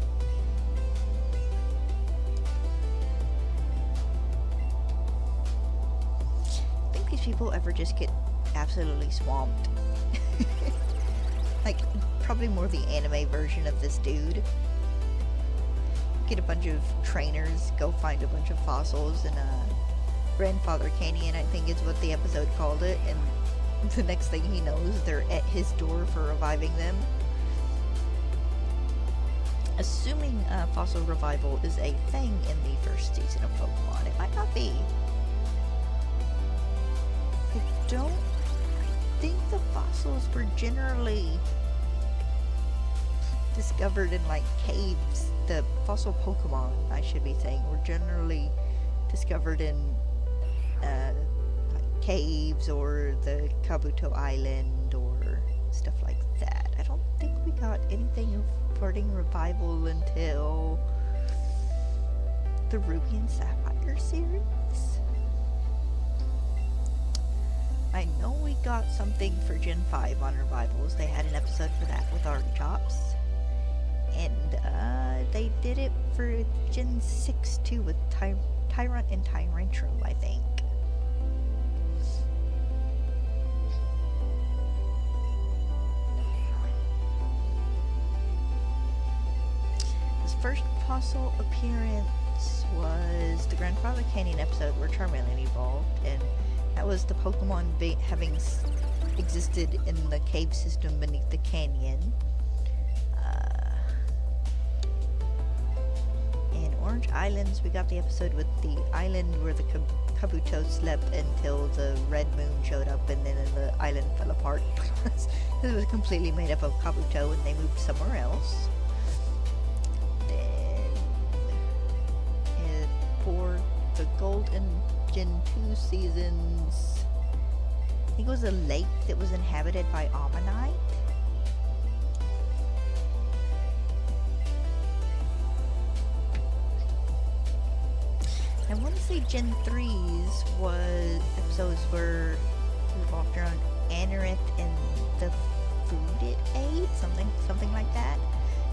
Think these people ever just get absolutely swamped? Like, probably more the anime version of this dude. Get a bunch of trainers, go find a bunch of fossils in a Grandfather Canyon, I think is what the episode called it, and the next thing he knows, they're at his door for reviving them. Assuming fossil revival is a thing in the first season of Pokemon, it might not be. I don't think the fossils were generally discovered in like caves. The fossil Pokemon, I should be saying, were generally discovered in like caves or the Kabuto Island or stuff like that. I don't think we got anything regarding revival until the Ruby and Sapphire series. I know we got something for Gen 5 on revivals. They had an episode for that with Artichops. And they did it for Gen 6 too with Tyrant and Tyrantrum, I think. His first fossil appearance was the Grandfather Canyon episode where Charmeleon evolved, and that was the Pokemon having existed in the cave system beneath the canyon. In Orange Islands, we got the episode with the island where the Kabuto slept until the red moon showed up, and then the island fell apart. It was completely made up of Kabuto and they moved somewhere else. Then, for the Golden Gen 2 seasons, I think it was a lake that was inhabited by Omanyte. I want to say Gen 3's was episodes where we walked around Anorith and the food it ate, something like that.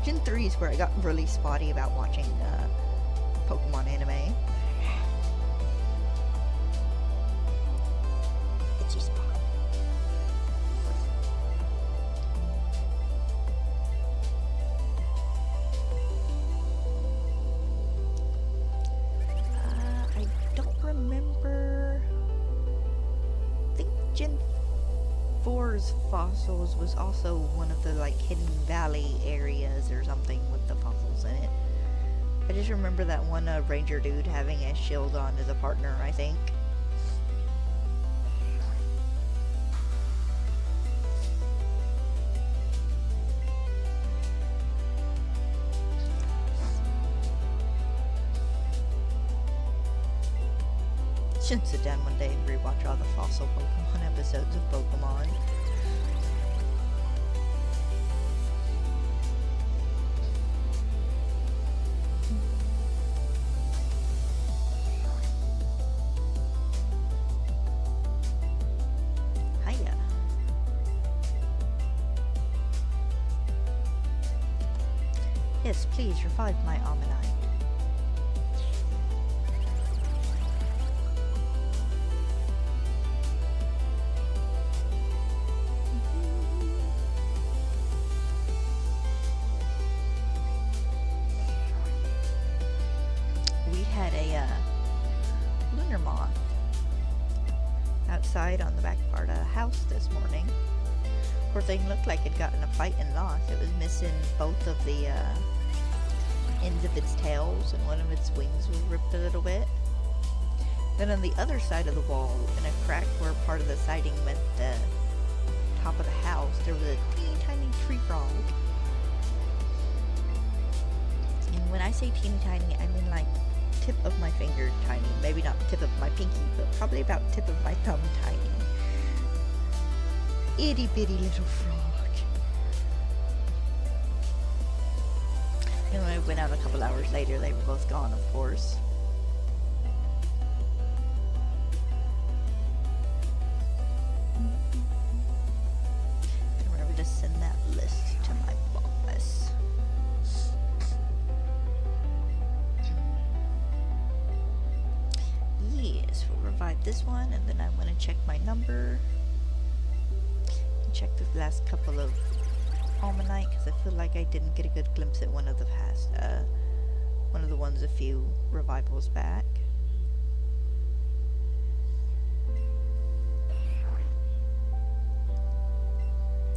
Gen 3's where I got really spotty about watching Pokemon anime. Itchy spot. I don't remember. I think Gen 4's fossils was also one of the like hidden valley areas or something with the fossils in it. I just remember that one ranger dude having a shield on as a partner, I think. Should sit down one day and rewatch all the fossil Pokemon episodes of Pokemon. Hiya. Yes, please revive my Omanyte. Outside on the back part of the house this morning. Poor thing looked like it got in a fight and lost. It was missing both of the ends of its tails, and one of its wings was ripped a little bit. Then on the other side of the wall, in a crack where part of the siding met the top of the house, there was a teeny tiny tree frog. And when I say teeny tiny, I mean like tip of my finger tiny. Maybe not tip of my pinky, but probably about tip of my thumb tiny. Itty bitty little frog. I went out a couple hours later, they were both gone, of course. And we're going to send that list to my boss. Yes, we'll revive this one, and then I want to check my number. And check the last couple of Omanyte, because I feel like I didn't get a good glimpse at one of the past, one of the ones a few revivals back.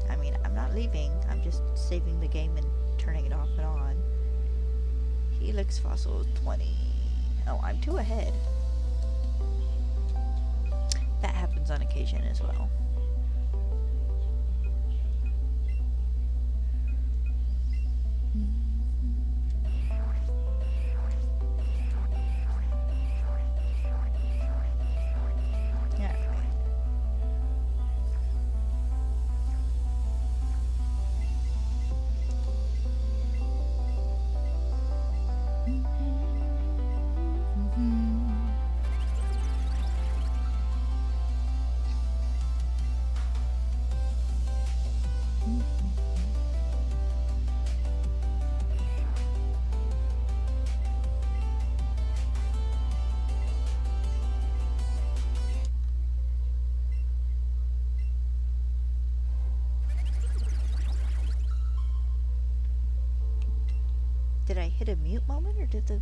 I mean, I'm not leaving, I'm just saving the game and turning it off and on. Helix Fossil 20. Oh, I'm 2 ahead. That happens on occasion as well. Did I hit a mute moment, or did the...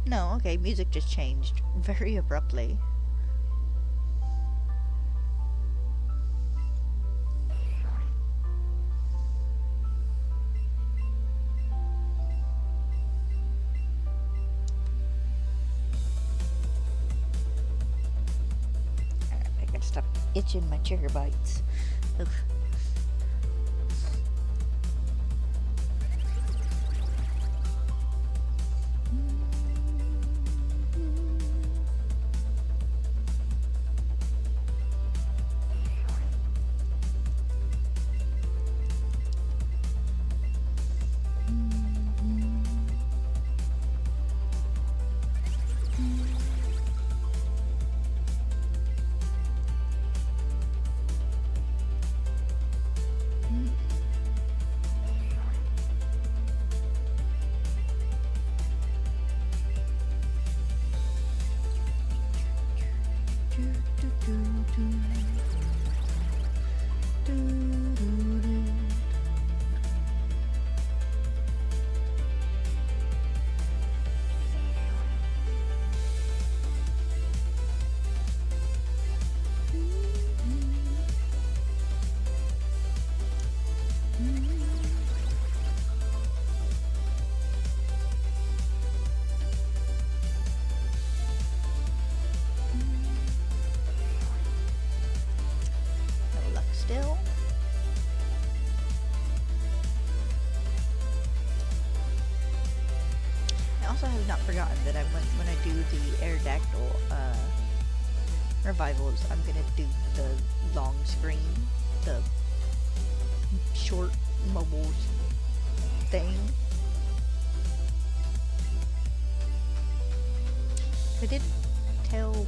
No, okay, music just changed very abruptly. Alright, I gotta stop itching my trigger bites. Ugh. Still. I also have not forgotten that when I do the Aerodactyl revivals, I'm gonna do the long screen, the short mobile thing. I did tell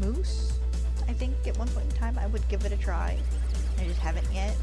Moose, I think at one point in time I would give it a try. I just haven't yet.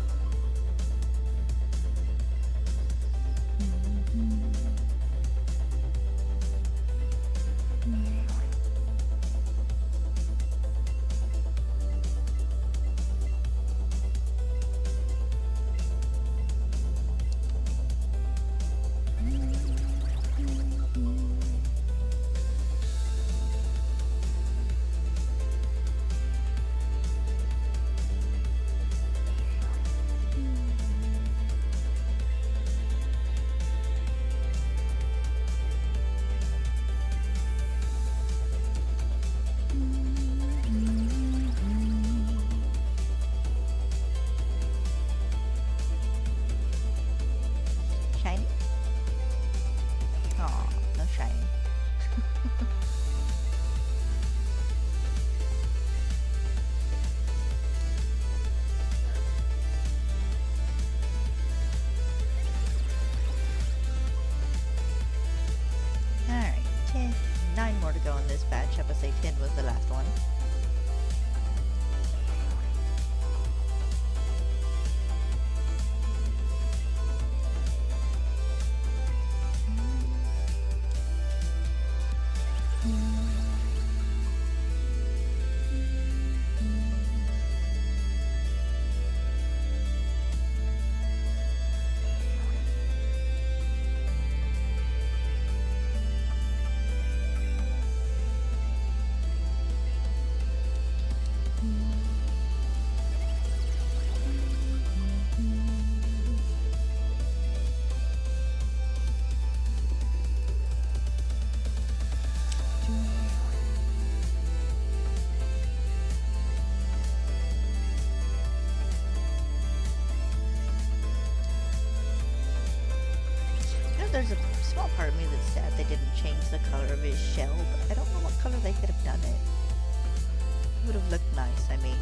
there's a small part of me that's sad they didn't change the color of his shell, but I don't know what color they could have done it. It would have looked nice, I mean.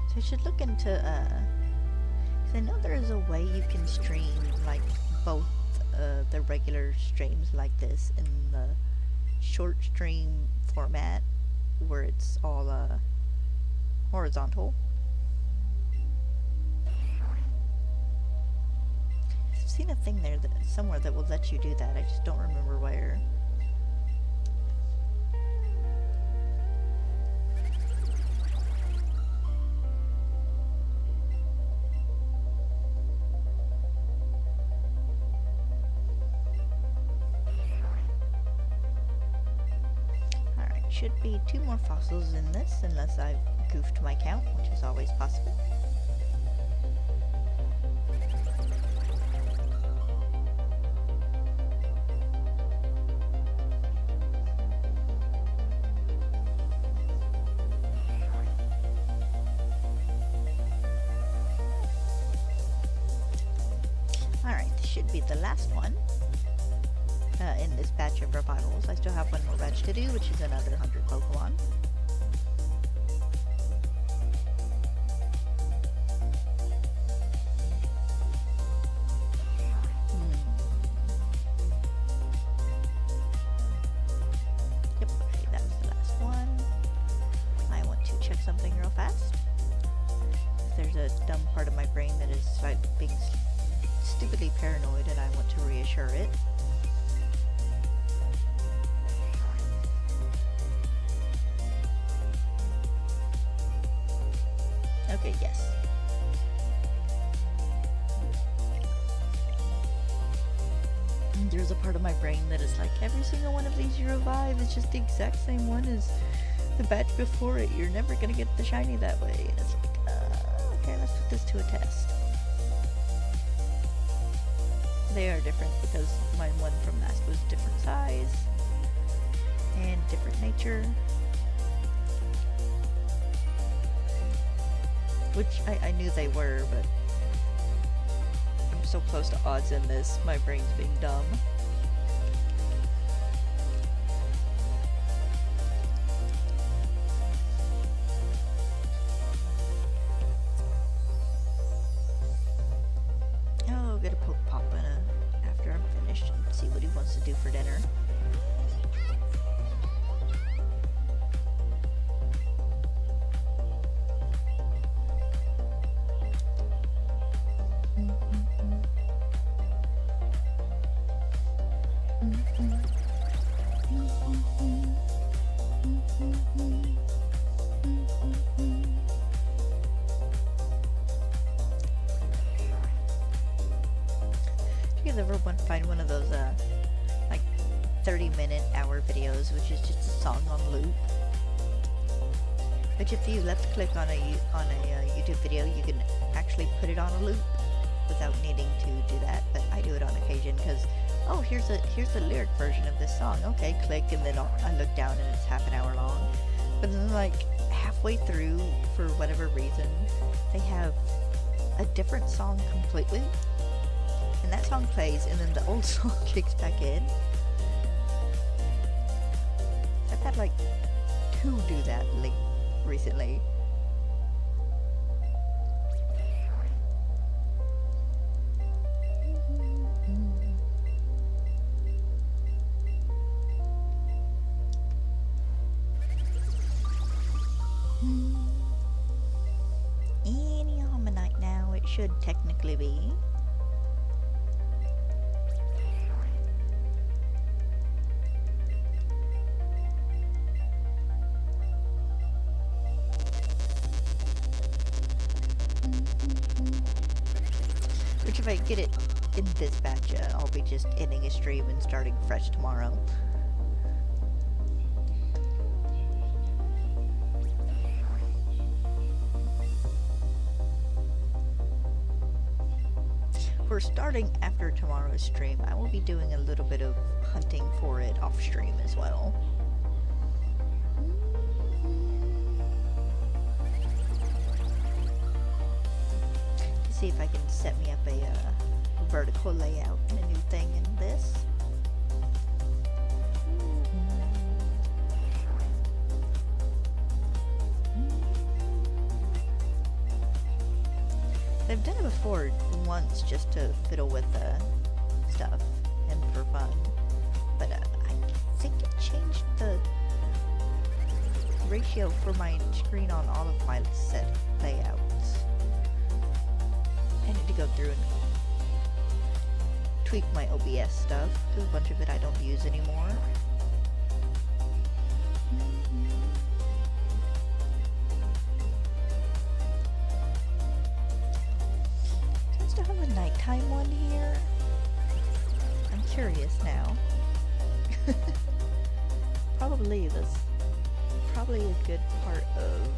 So I should look into, cause I know there is a way you can stream, like, both, the regular streams like this in the short stream format, where it's all, horizontal. I've seen a thing there that, somewhere that will let you do that, I just don't remember where. Should be 2 more fossils in this, unless I've goofed my count, which is always possible. Alright, this should be the last one. In this batch of revivals. I still have one more batch to do, which is another 100 Pokemon. Yep, okay, that was the last one. I want to check something real fast. There's a dumb part of my brain that is like being stupidly paranoid, and I want to reassure it. Okay, yes. And there's a part of my brain that is like, every single one of these you revive is just the exact same one as the batch before it. You're never gonna get the shiny that way. And it's like, okay, let's put this to a test. They are different because my one from last was different size and different nature. Which I knew they were, but I'm so close to odds in this, my brain's being dumb. Oh, get a poke pop in after I'm finished and see what he wants to do for dinner. You ever find one of those like 30-minute hour videos which is just a song on loop, which if you left click on a YouTube video you can actually put it on a loop without needing to do that, but I do it on occasion because, oh, here's the lyric version of this song, okay, click, and then I look down and it's half an hour long, but then like halfway through, for whatever reason, they have a different song completely. And that song plays, and then the old song kicks back in. I've had like 2 do that recently. Any Omanyte. should technically be. Which if I get it in this batch, I'll be just ending a stream and starting fresh tomorrow. For starting after tomorrow's stream, I will be doing a little bit of hunting for it off stream as well. See if I can set me up a vertical layout and a new thing in this. I've done it before once just to fiddle with stuff and for fun, but I think it changed the ratio for my screen on all of my set layouts. I need to go through and tweak my OBS stuff, because a bunch of it I don't use anymore. Do I still have a nighttime one here? I'm curious now. Probably a good part of...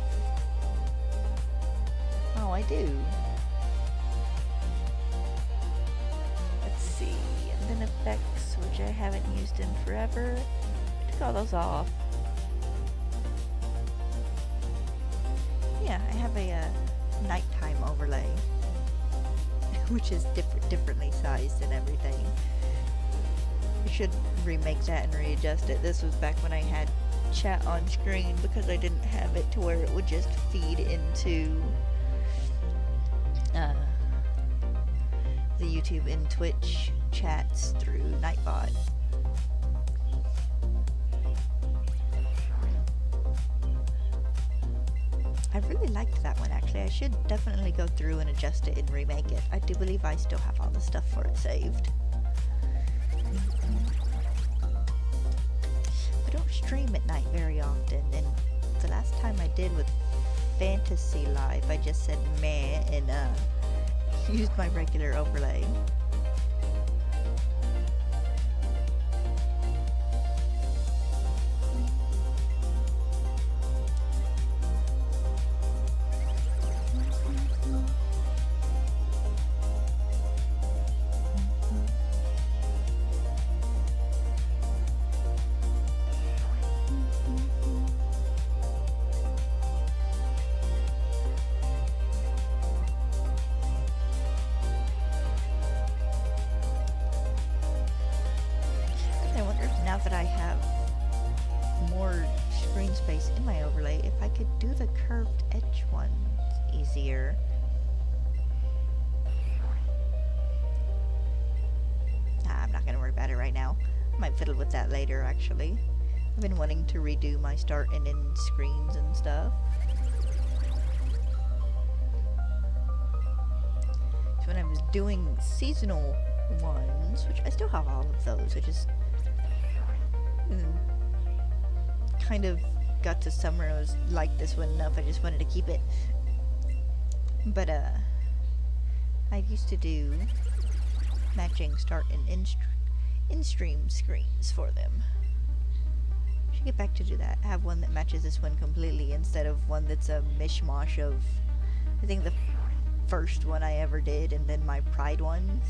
Oh, I do. And then effects, which I haven't used in forever. Took all those off. Yeah, I have a nighttime overlay, which is differently sized and everything. I should remake that and readjust it. This was back when I had chat on screen, because I didn't have it to where it would just feed into the YouTube and Twitch chats through Nightbot. I really liked that one actually. I should definitely go through and adjust it and remake it. I do believe I still have all the stuff for it saved. I don't stream at night very often, and the last time I did with Fantasy Live, I just said meh and used my regular overlay. That I have more screen space in my overlay, if I could do the curved edge ones easier. Nah, I'm not gonna worry about it right now. I might fiddle with that later actually. I've been wanting to redo my start and end screens and stuff. So when I was doing seasonal ones, which I still have all of those, I just kind of got to summer and was like this one enough, I just wanted to keep it. But I used to do matching start and in-stream screens for them. Should get back to do that. I have one that matches this one completely instead of one that's a mishmash of, I think, the first one I ever did and then my Pride ones.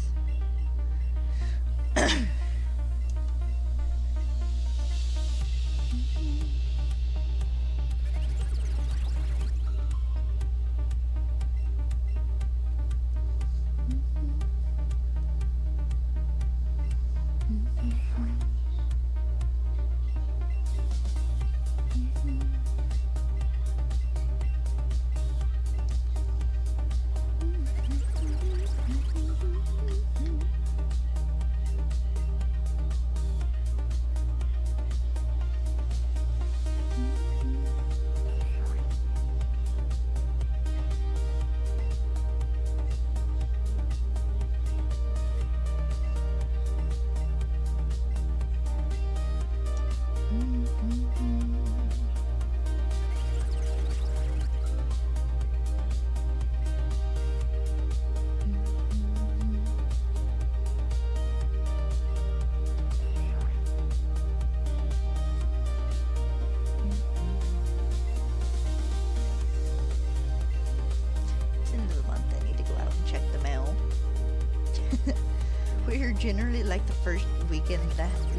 generally like the first weekend,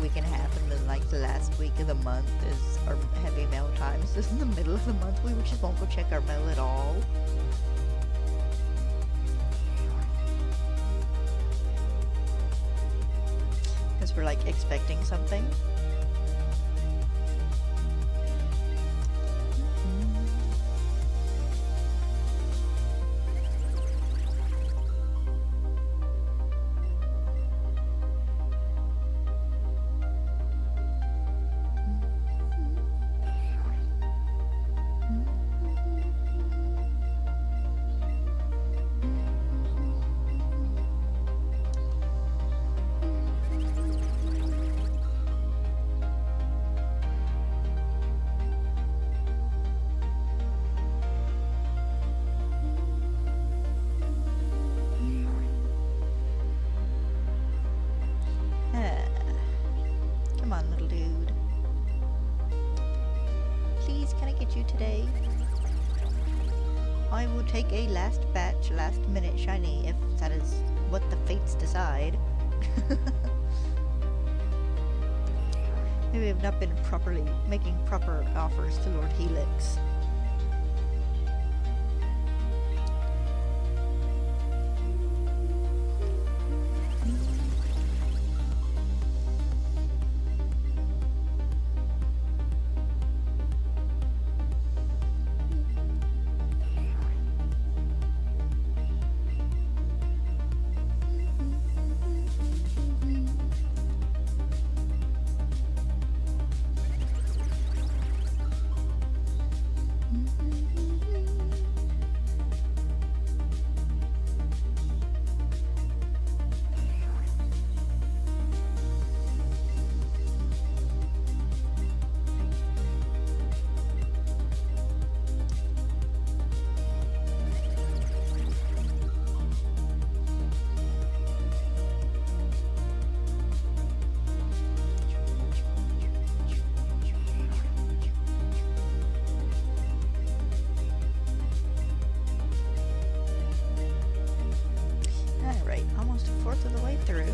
week and a half, and then like the last week of the month is our heavy mail time. So in the middle of the month, we just won't go check our mail at all. Because we're like expecting something. Come on, little dude. Please, can I get you today? I will take a last batch, last minute shiny if that is what the fates decide. Maybe I've not been properly making proper offers to Lord Helix. Almost a fourth of the way through.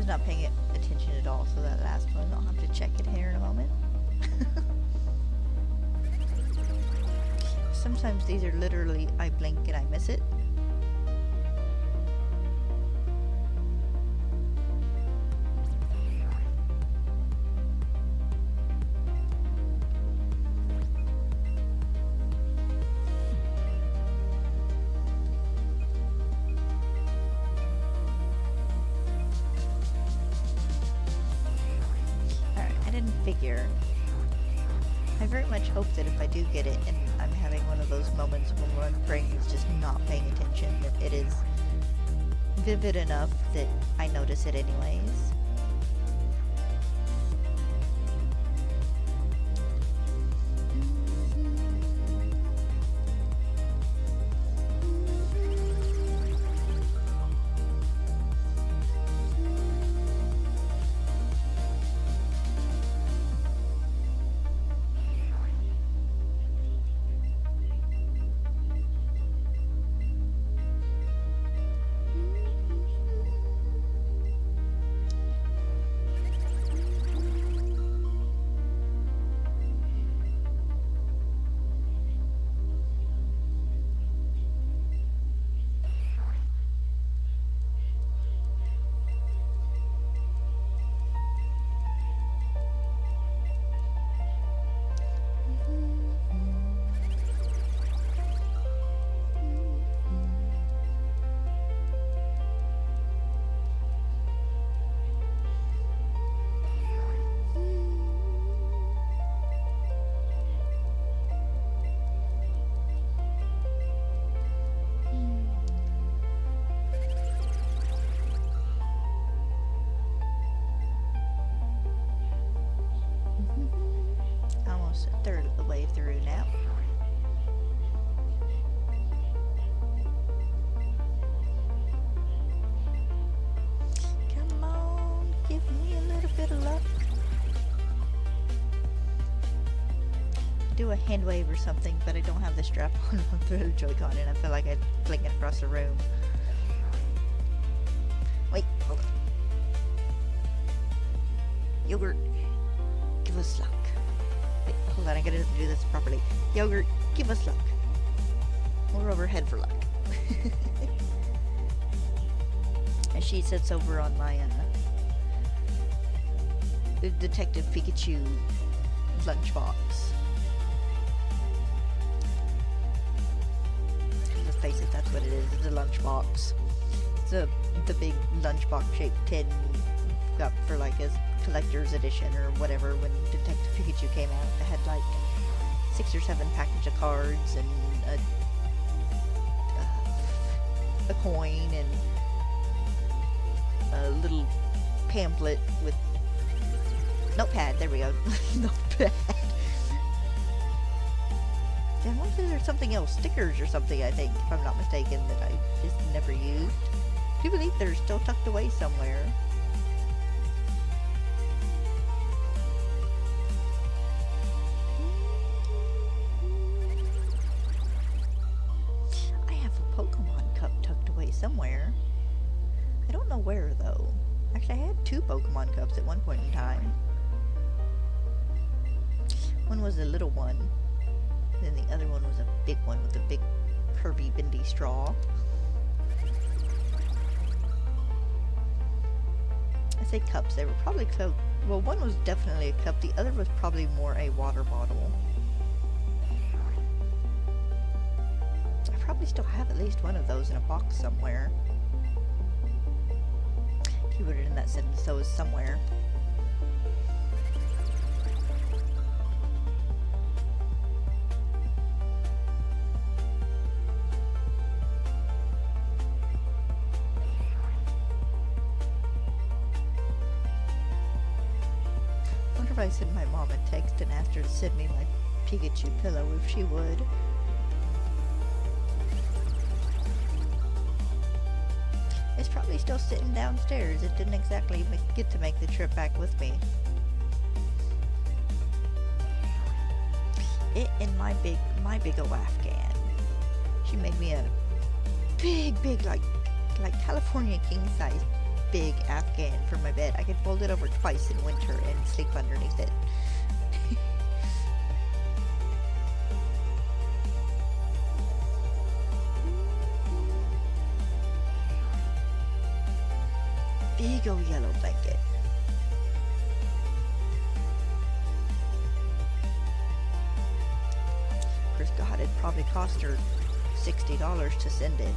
Not paying attention at all, so that last one I'll have to check it here in a moment. Sometimes these are literally I blink and I miss it. Figure. I very much hope that if I do get it and I'm having one of those moments when my brain is just not paying attention, that it is vivid enough that I notice it anyways. almost a third of the way through now. Come on, give me a little bit of luck. Do a hand wave or something, but I don't have the strap on the Joy-Con, and I feel like I'm blinking across the room. Wait, hold on. Yogurt, give us luck. Wait, hold on, I gotta do this properly. Yogurt, give us luck. We're overhead for luck. And she sits over on my Detective Pikachu lunchbox. Let's face it, that's what it is. It's a lunchbox. It's the big lunchbox shaped tin got for like a collector's edition or whatever. When Detective Pikachu came out, it had like 6 or 7 package of cards and a coin and a little pamphlet with notepad. There we go. Notepad. Yeah, I wonder if there's something else, stickers or something, I think, if I'm not mistaken, that I just never used. I do believe they're still tucked away somewhere. I have a Pokemon cup tucked away somewhere. I don't know where, though. Actually, I had 2 Pokemon cups at one point in time. One was a little one. Then the other one was a big one with a big curvy bendy straw. I say cups, they were probably close. Well, one was definitely a cup, the other was probably more a water bottle. I probably still have at least one of those in a box somewhere. Keyword in that sentence, so is somewhere. If I sent my mom a text and asked her to send me my Pikachu pillow if she would. It's probably still sitting downstairs. It didn't exactly get to make the trip back with me. It and my big old Afghan. She made me a big like California king size big Afghan for my bed. I could fold it over twice in winter and sleep underneath it. Big old yellow blanket. Of course, God, it probably cost her $60 to send it.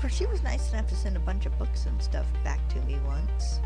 She was nice enough to send a bunch of books and stuff back to me once.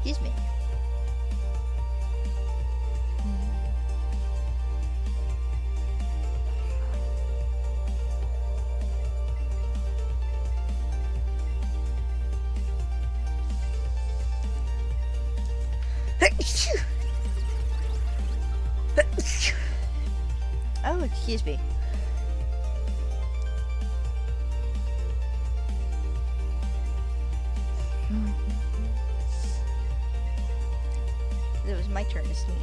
Excuse me. Oh, excuse me. It was my turn to sneeze.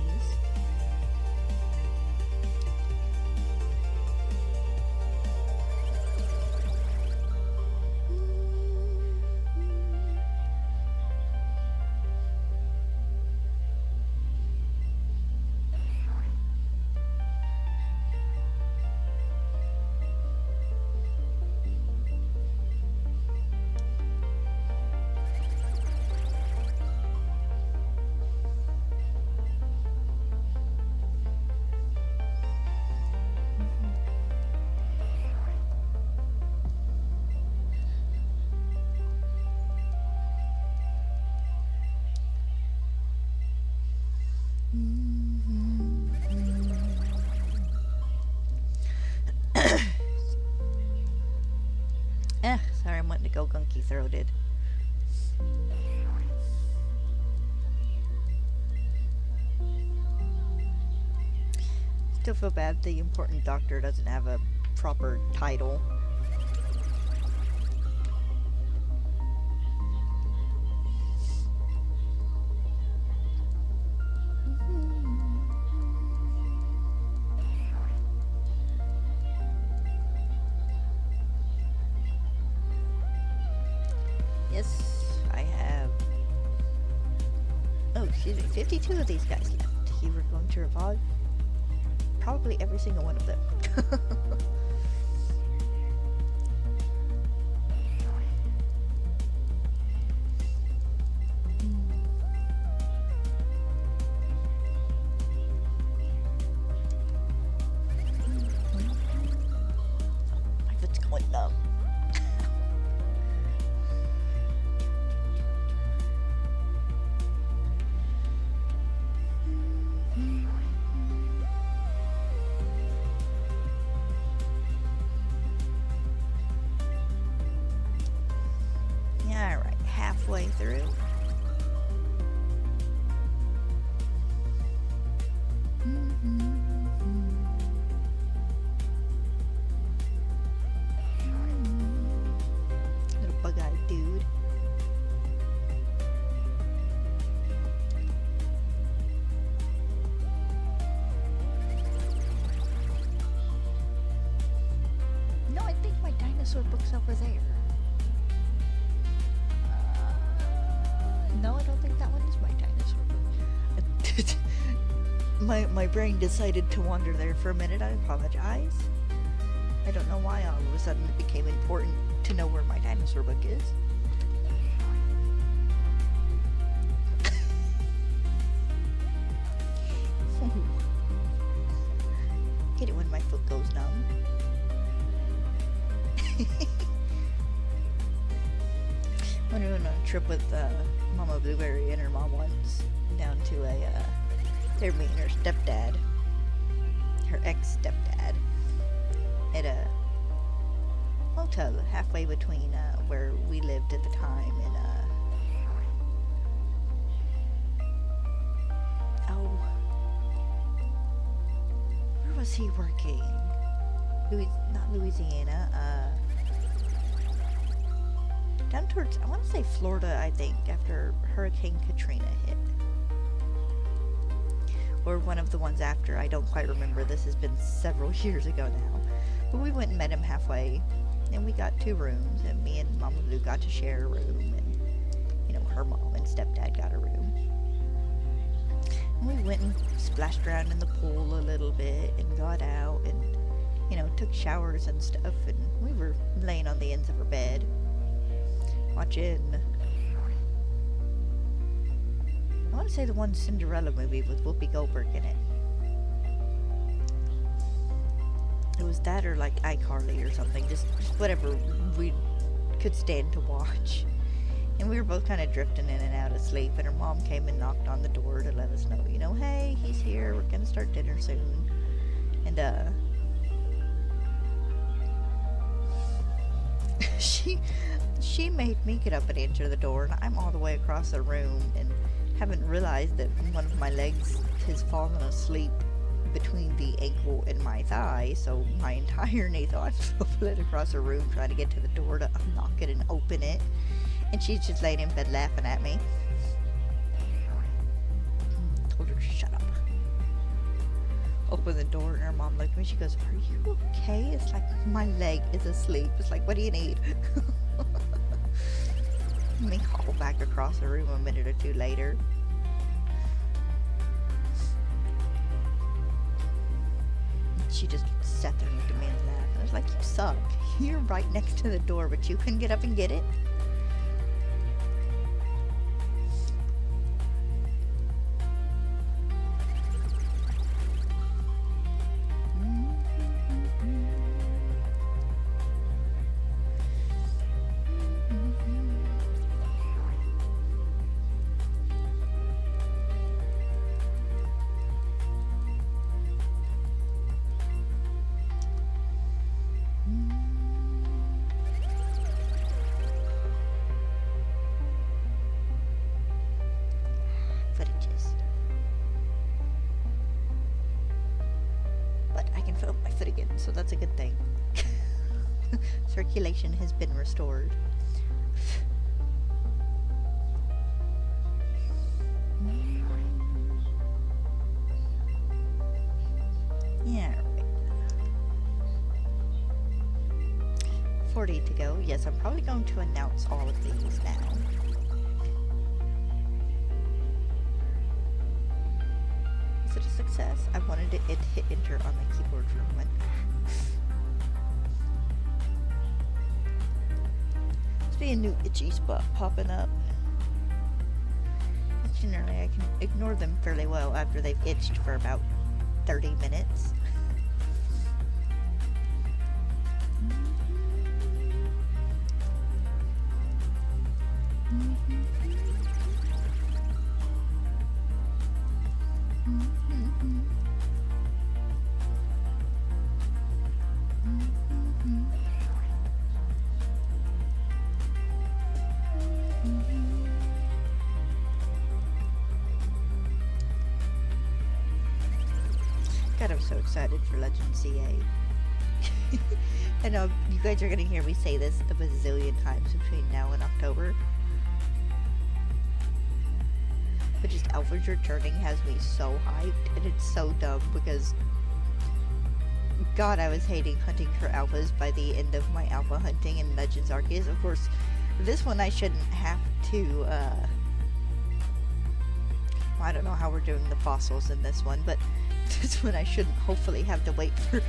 throated. Still feel bad the important doctor doesn't have a proper title. Yes, I have. Oh, excuse me, 52 of these guys left. You were going to revive probably every single one of them. My foot's going numb. Yeah, alright, halfway through. Little bug-eyed dude. No, I think my dinosaur book's over there. No, I don't think that one is my dinosaur book. My brain decided to wander there for a minute. I apologize. I don't know why all of a sudden it became important to know where my dinosaur book is. Get it when my foot goes numb. When we went on a trip with Mama Blueberry and her mom once down to they're meeting her stepdad, her ex-stepdad, at a motel halfway between where we lived at the time and oh, where was he working? Not Louisiana, down towards, I want to say Florida, I think, after Hurricane Katrina hit. Or one of the ones after, I don't quite remember. This has been several years ago now. But we went and met him halfway, and we got 2 rooms, and me and Mama Blue got to share a room, and, you know, her mom and stepdad got a room. And we went and splashed around in the pool a little bit, and got out, and, you know, took showers and stuff, and we were laying on the ends of her bed, watching, I want to say the one Cinderella movie with Whoopi Goldberg in it. It was that or like iCarly or something, just whatever we could stand to watch. And we were both kind of drifting in and out of sleep, and her mom came and knocked on the door to let us know, you know, hey, he's here, we're gonna start dinner soon. And she made me get up and answer the door, and I'm all the way across the room and haven't realized that one of my legs has fallen asleep between the ankle and my thigh, so my entire knee thought I'm split across the room trying to get to the door to unlock it and open it, and she's just laying in bed laughing at me. Told her to shut up. Open the door, and her mom looked at me, she goes, are you okay? It's like, my leg is asleep. It's like, what do you need? Me hobble back across the room a minute or 2 later. She just sat there and looked at me and laughed. I was like, you suck. You're right next to the door, but you couldn't get up and get it? breath it again, so that's a good thing. Circulation has been restored. Yeah, right. 40 to go. Yes, I'm probably going to announce all of these now. Is it a success? I wanted it to hit enter on my keyboard for a moment. Must be a new itchy spot popping up. Generally, I can ignore them fairly well after they've itched for about 30 minutes. God, I'm so excited for Legend CA. I know you guys are gonna hear me say this a bazillion times between now and October. But just Alpha's returning has me so hyped, and it's so dumb because God, I was hating hunting for alphas by the end of my alpha hunting in Legends Arceus. Of course, this one I shouldn't have to, I don't know how we're doing the fossils in this one, but this one I shouldn't hopefully have to wait for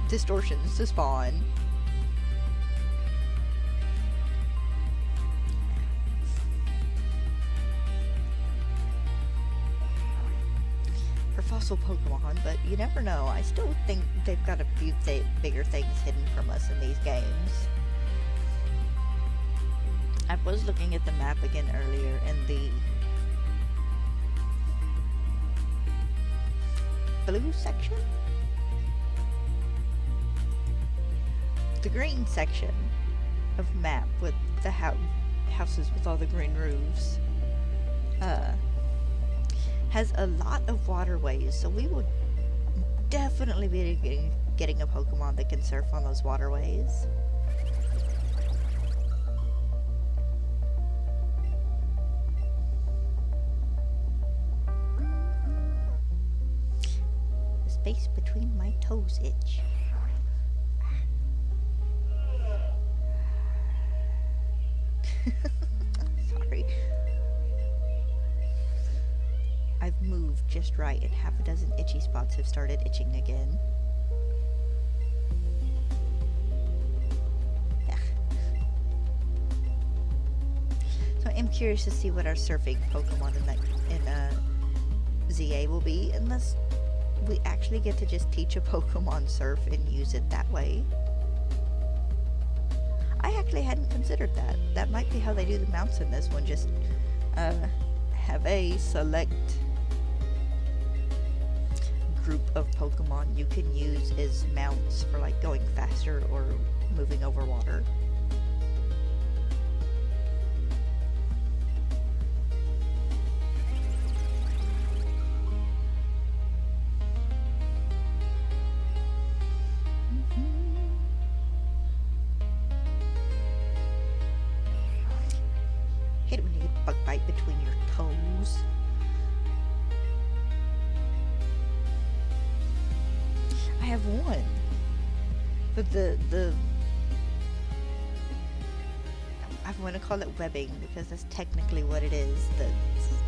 distortions to spawn. For fossil Pokemon, but you never know. I still think they've got a few bigger things hidden from us in these games. I was looking at the map again earlier, and the blue section? The green section of map with the houses with all the green roofs has a lot of waterways, so we will definitely be getting a Pokemon that can surf on those waterways. The space between my toes itch. Sorry. I've moved just right and half a dozen itchy spots have started itching again. Yeah. So I'm curious to see what our surfing Pokemon in ZA will be, unless we actually get to just teach a Pokemon surf and use it that way. I actually hadn't considered that. That might be how they do the mounts in this one, just have a select group of Pokemon you can use as mounts for like going faster or moving over water. Hate it when you get bug bite between your toes. I have one, but the I want to call it webbing because that's technically what it is. The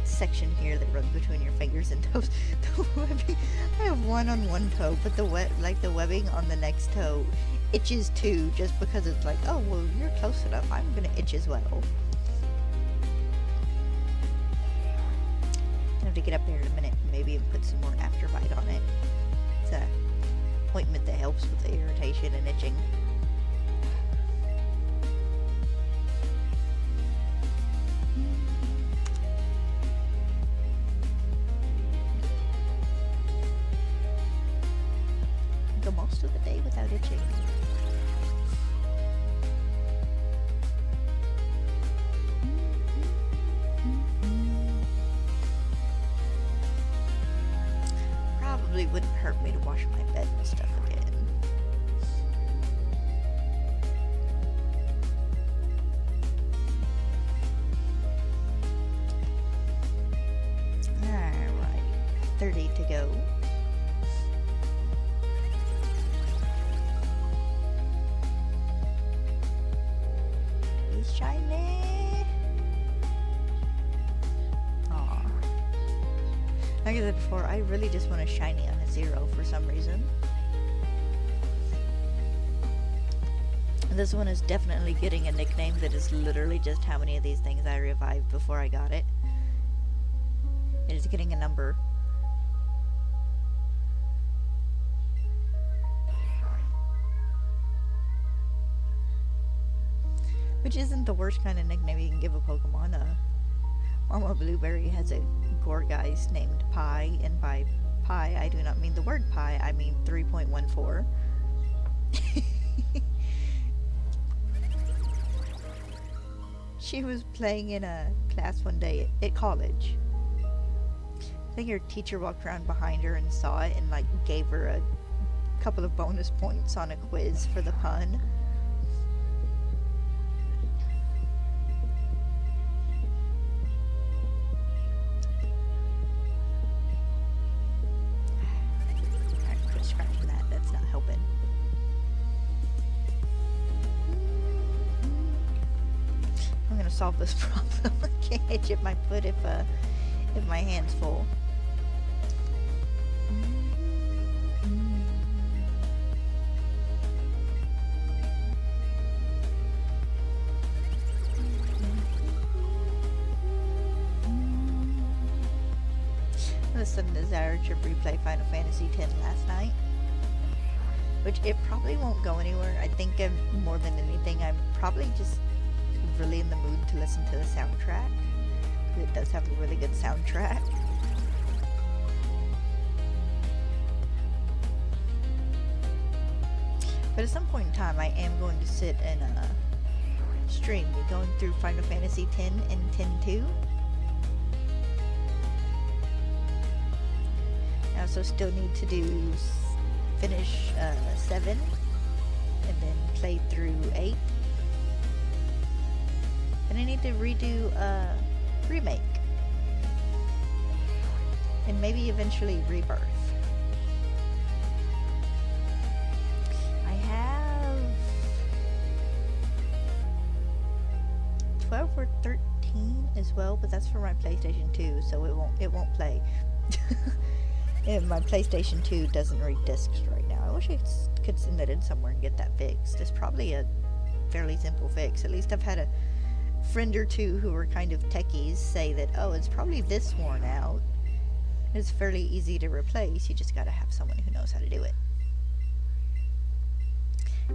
section here that runs between your fingers and toes. The webbing. I have one on one toe, but the webbing on the next toe itches too, just because it's like, oh well, you're close enough. I'm gonna itch as well. I have to get up there in a minute, maybe, and put some more Afterbite on it. It's a ointment that helps with the irritation and itching. Go most of the day without itching. probably wouldn't hurt me to wash my bed and stuff again. Alright, 30 to go. He's shiny. Aw. Like I said before, I really just want a shiny on a 0 for some reason. This one is definitely getting a nickname that is literally just how many of these things I revived before I got it. It is getting a number. Which isn't the worst kind of nickname you can give a Pokemon. Mama Blueberry has a Gorgeist named Pi, and by Pi I do not mean the word pi, I mean 3.14. She was playing in a class one day at college. I think her teacher walked around behind her and saw it and like gave her a couple of bonus points on a quiz for the pun. Quit scratching that, that's not helping. I'm gonna solve this problem. I can't hitch it my foot if my hand's full. The sudden desire to replay Final Fantasy X last night, which it probably won't go anywhere. I think more than anything, I'm probably just really in the mood to listen to the soundtrack. It does have a really good soundtrack. But at some point in time, I am going to sit and stream me going through Final Fantasy X and X-2. I also still need to finish 7 and then play through 8. And I need to redo Remake. And maybe eventually Rebirth. I have 12 or 13 as well, but that's for my PlayStation 2, so it won't play. And my PlayStation 2 doesn't read discs right now. I wish I could send it in somewhere and get that fixed. It's probably a fairly simple fix. At least I've had a friend or two who are kind of techies say that, oh, it's probably this worn out. It's fairly easy to replace. You just gotta have someone who knows how to do it.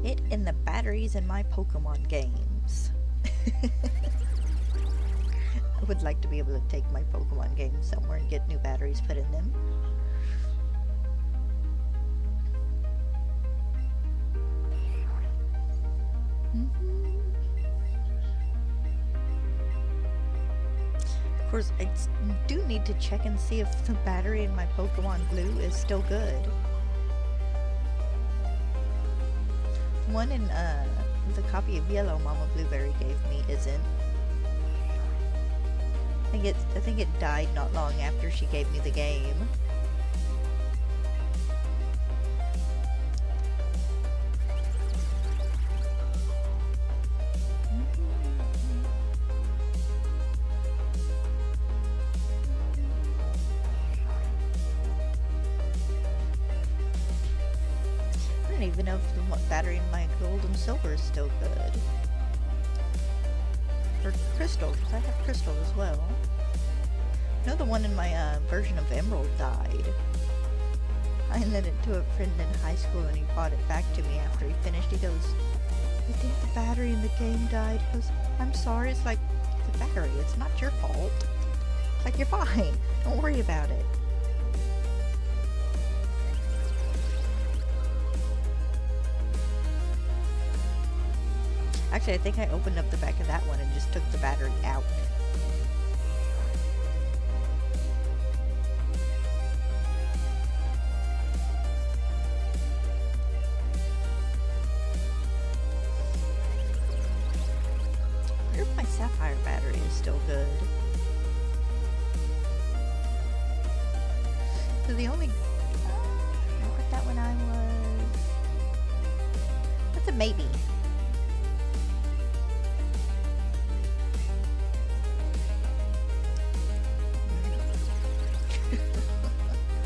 It and the batteries in my Pokemon games. I would like to be able to take my Pokemon games somewhere and get new batteries put in them. Of course, I do need to check and see if the battery in my Pokemon Blue is still good. One in the copy of Yellow Mama Blueberry gave me isn't. I think it died not long after she gave me the game. I don't even know if the battery in my gold and silver is still good. Or crystal, because I have crystal as well. I know the one in my version of Emerald died. I lent it to a friend in high school and he bought it back to me after he finished. He goes, I think the battery in the game died. He goes, I'm sorry, it's like the battery, it's not your fault. It's like, you're fine, don't worry about it. Actually, I think I opened up the back of that one and just took the battery out. So the only... I put that when I was... That's a maybe.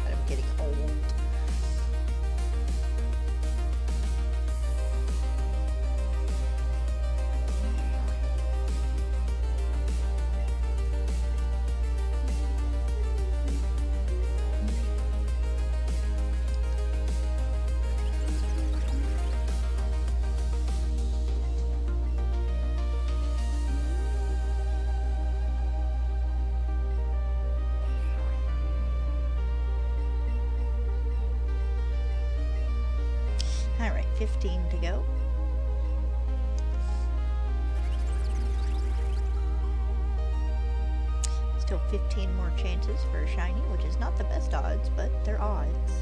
I'm getting old. Alright, 15 to go. Still 15 more chances for a shiny, which is not the best odds, but they're odds.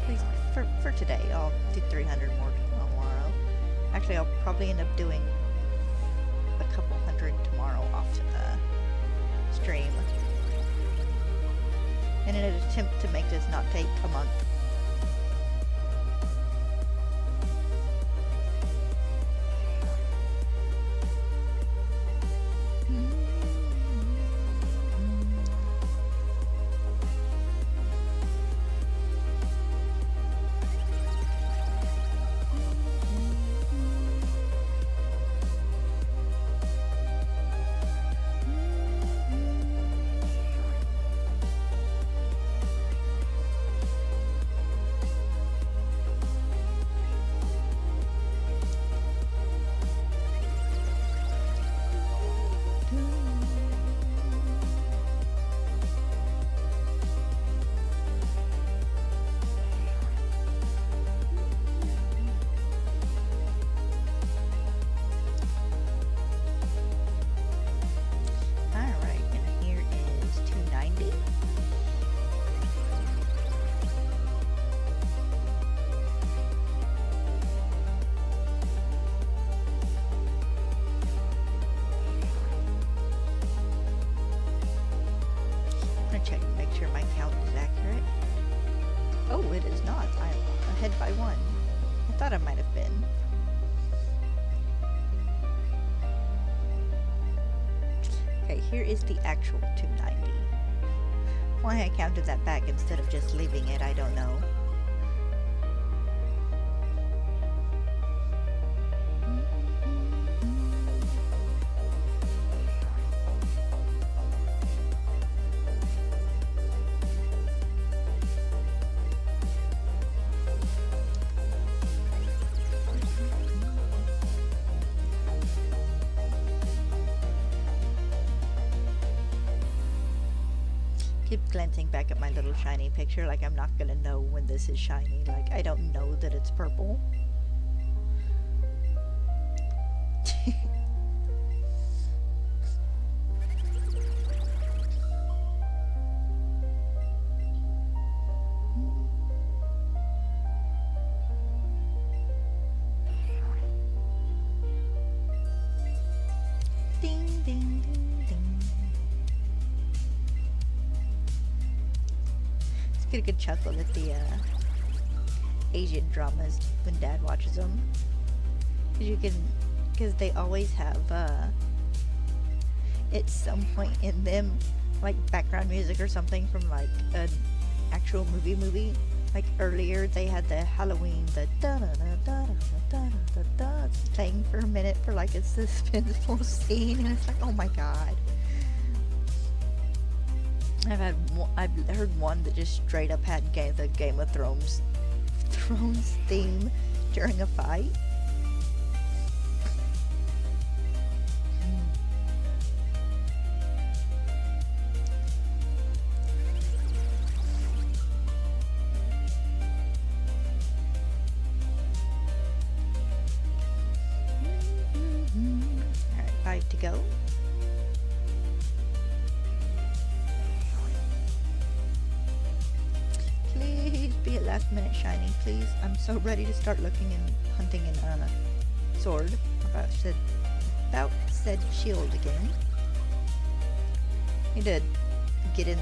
At least for today. I'll do 300 more tomorrow. Actually, I'll probably end up doing a couple hundred tomorrow off the stream. In an attempt to make this not take a month. Check, make sure my count is accurate. Oh, it is not. I'm ahead by 1. I thought I might have been. Okay, here is the actual 290. Why I counted that back instead of just leaving it, I don't know. Keep glancing back at my little shiny picture like I'm not gonna know when this is shiny. Like, I don't know that it's purple. Ding, ding, ding, ding. Get a good chuckle at the Asian dramas when Dad watches them, because they always have at some point in them like background music or something from like an actual movie. Like earlier they had the Halloween, the da da da da da da da playing for a minute for like a suspenseful scene, and it's like, oh my god. I've heard one that just straight up had the Game of Thrones theme during a fight. Alright, 5 to go. Be a last minute shiny, please. I'm so ready to start looking and hunting in sword. About said shield again. Need to get in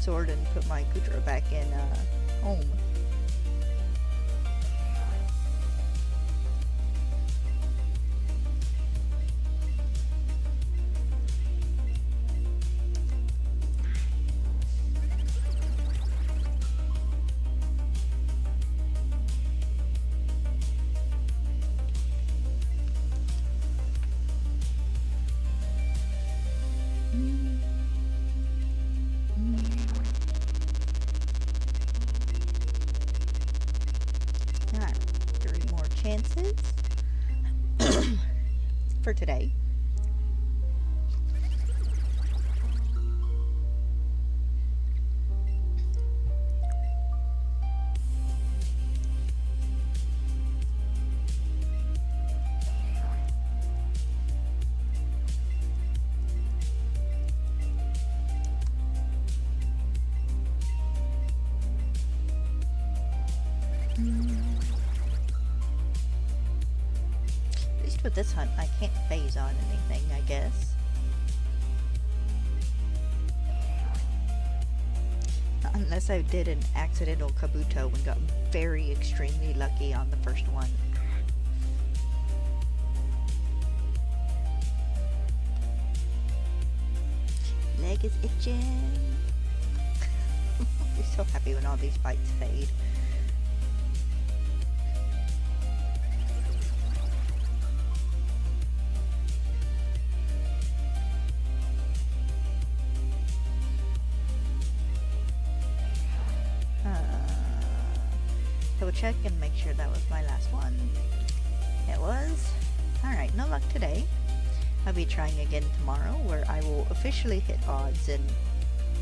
sword and put my Kudra back in home. Alright, 3 more chances for today. At least with this hunt, I can't phase on anything, I guess. Unless I did an accidental Kabuto and got very extremely lucky on the first one. Leg is itching. I'm so happy when all these fights fade. Double check and make sure that was my last one. It was. Alright, no luck today. I'll be trying again tomorrow where I will officially hit odds in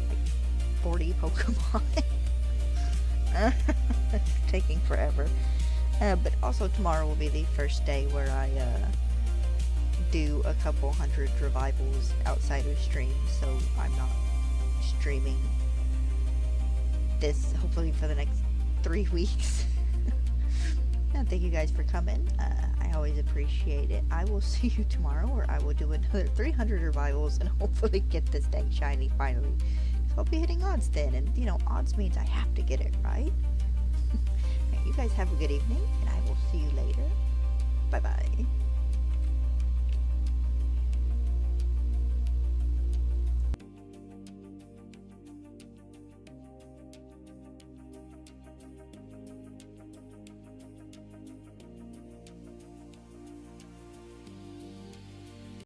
like 40 Pokemon. It's taking forever. But also tomorrow will be the first day where I do a couple hundred revivals outside of stream, so I'm not streaming this hopefully for the next 3 weeks. And thank you guys for coming. I always appreciate it. I will see you tomorrow where I will do another 300 revivals and hopefully get this dang shiny finally. So I'll be hitting odds then, and you know, odds means I have to get it, right? Right, you guys have a good evening, and I will see you later. Bye bye.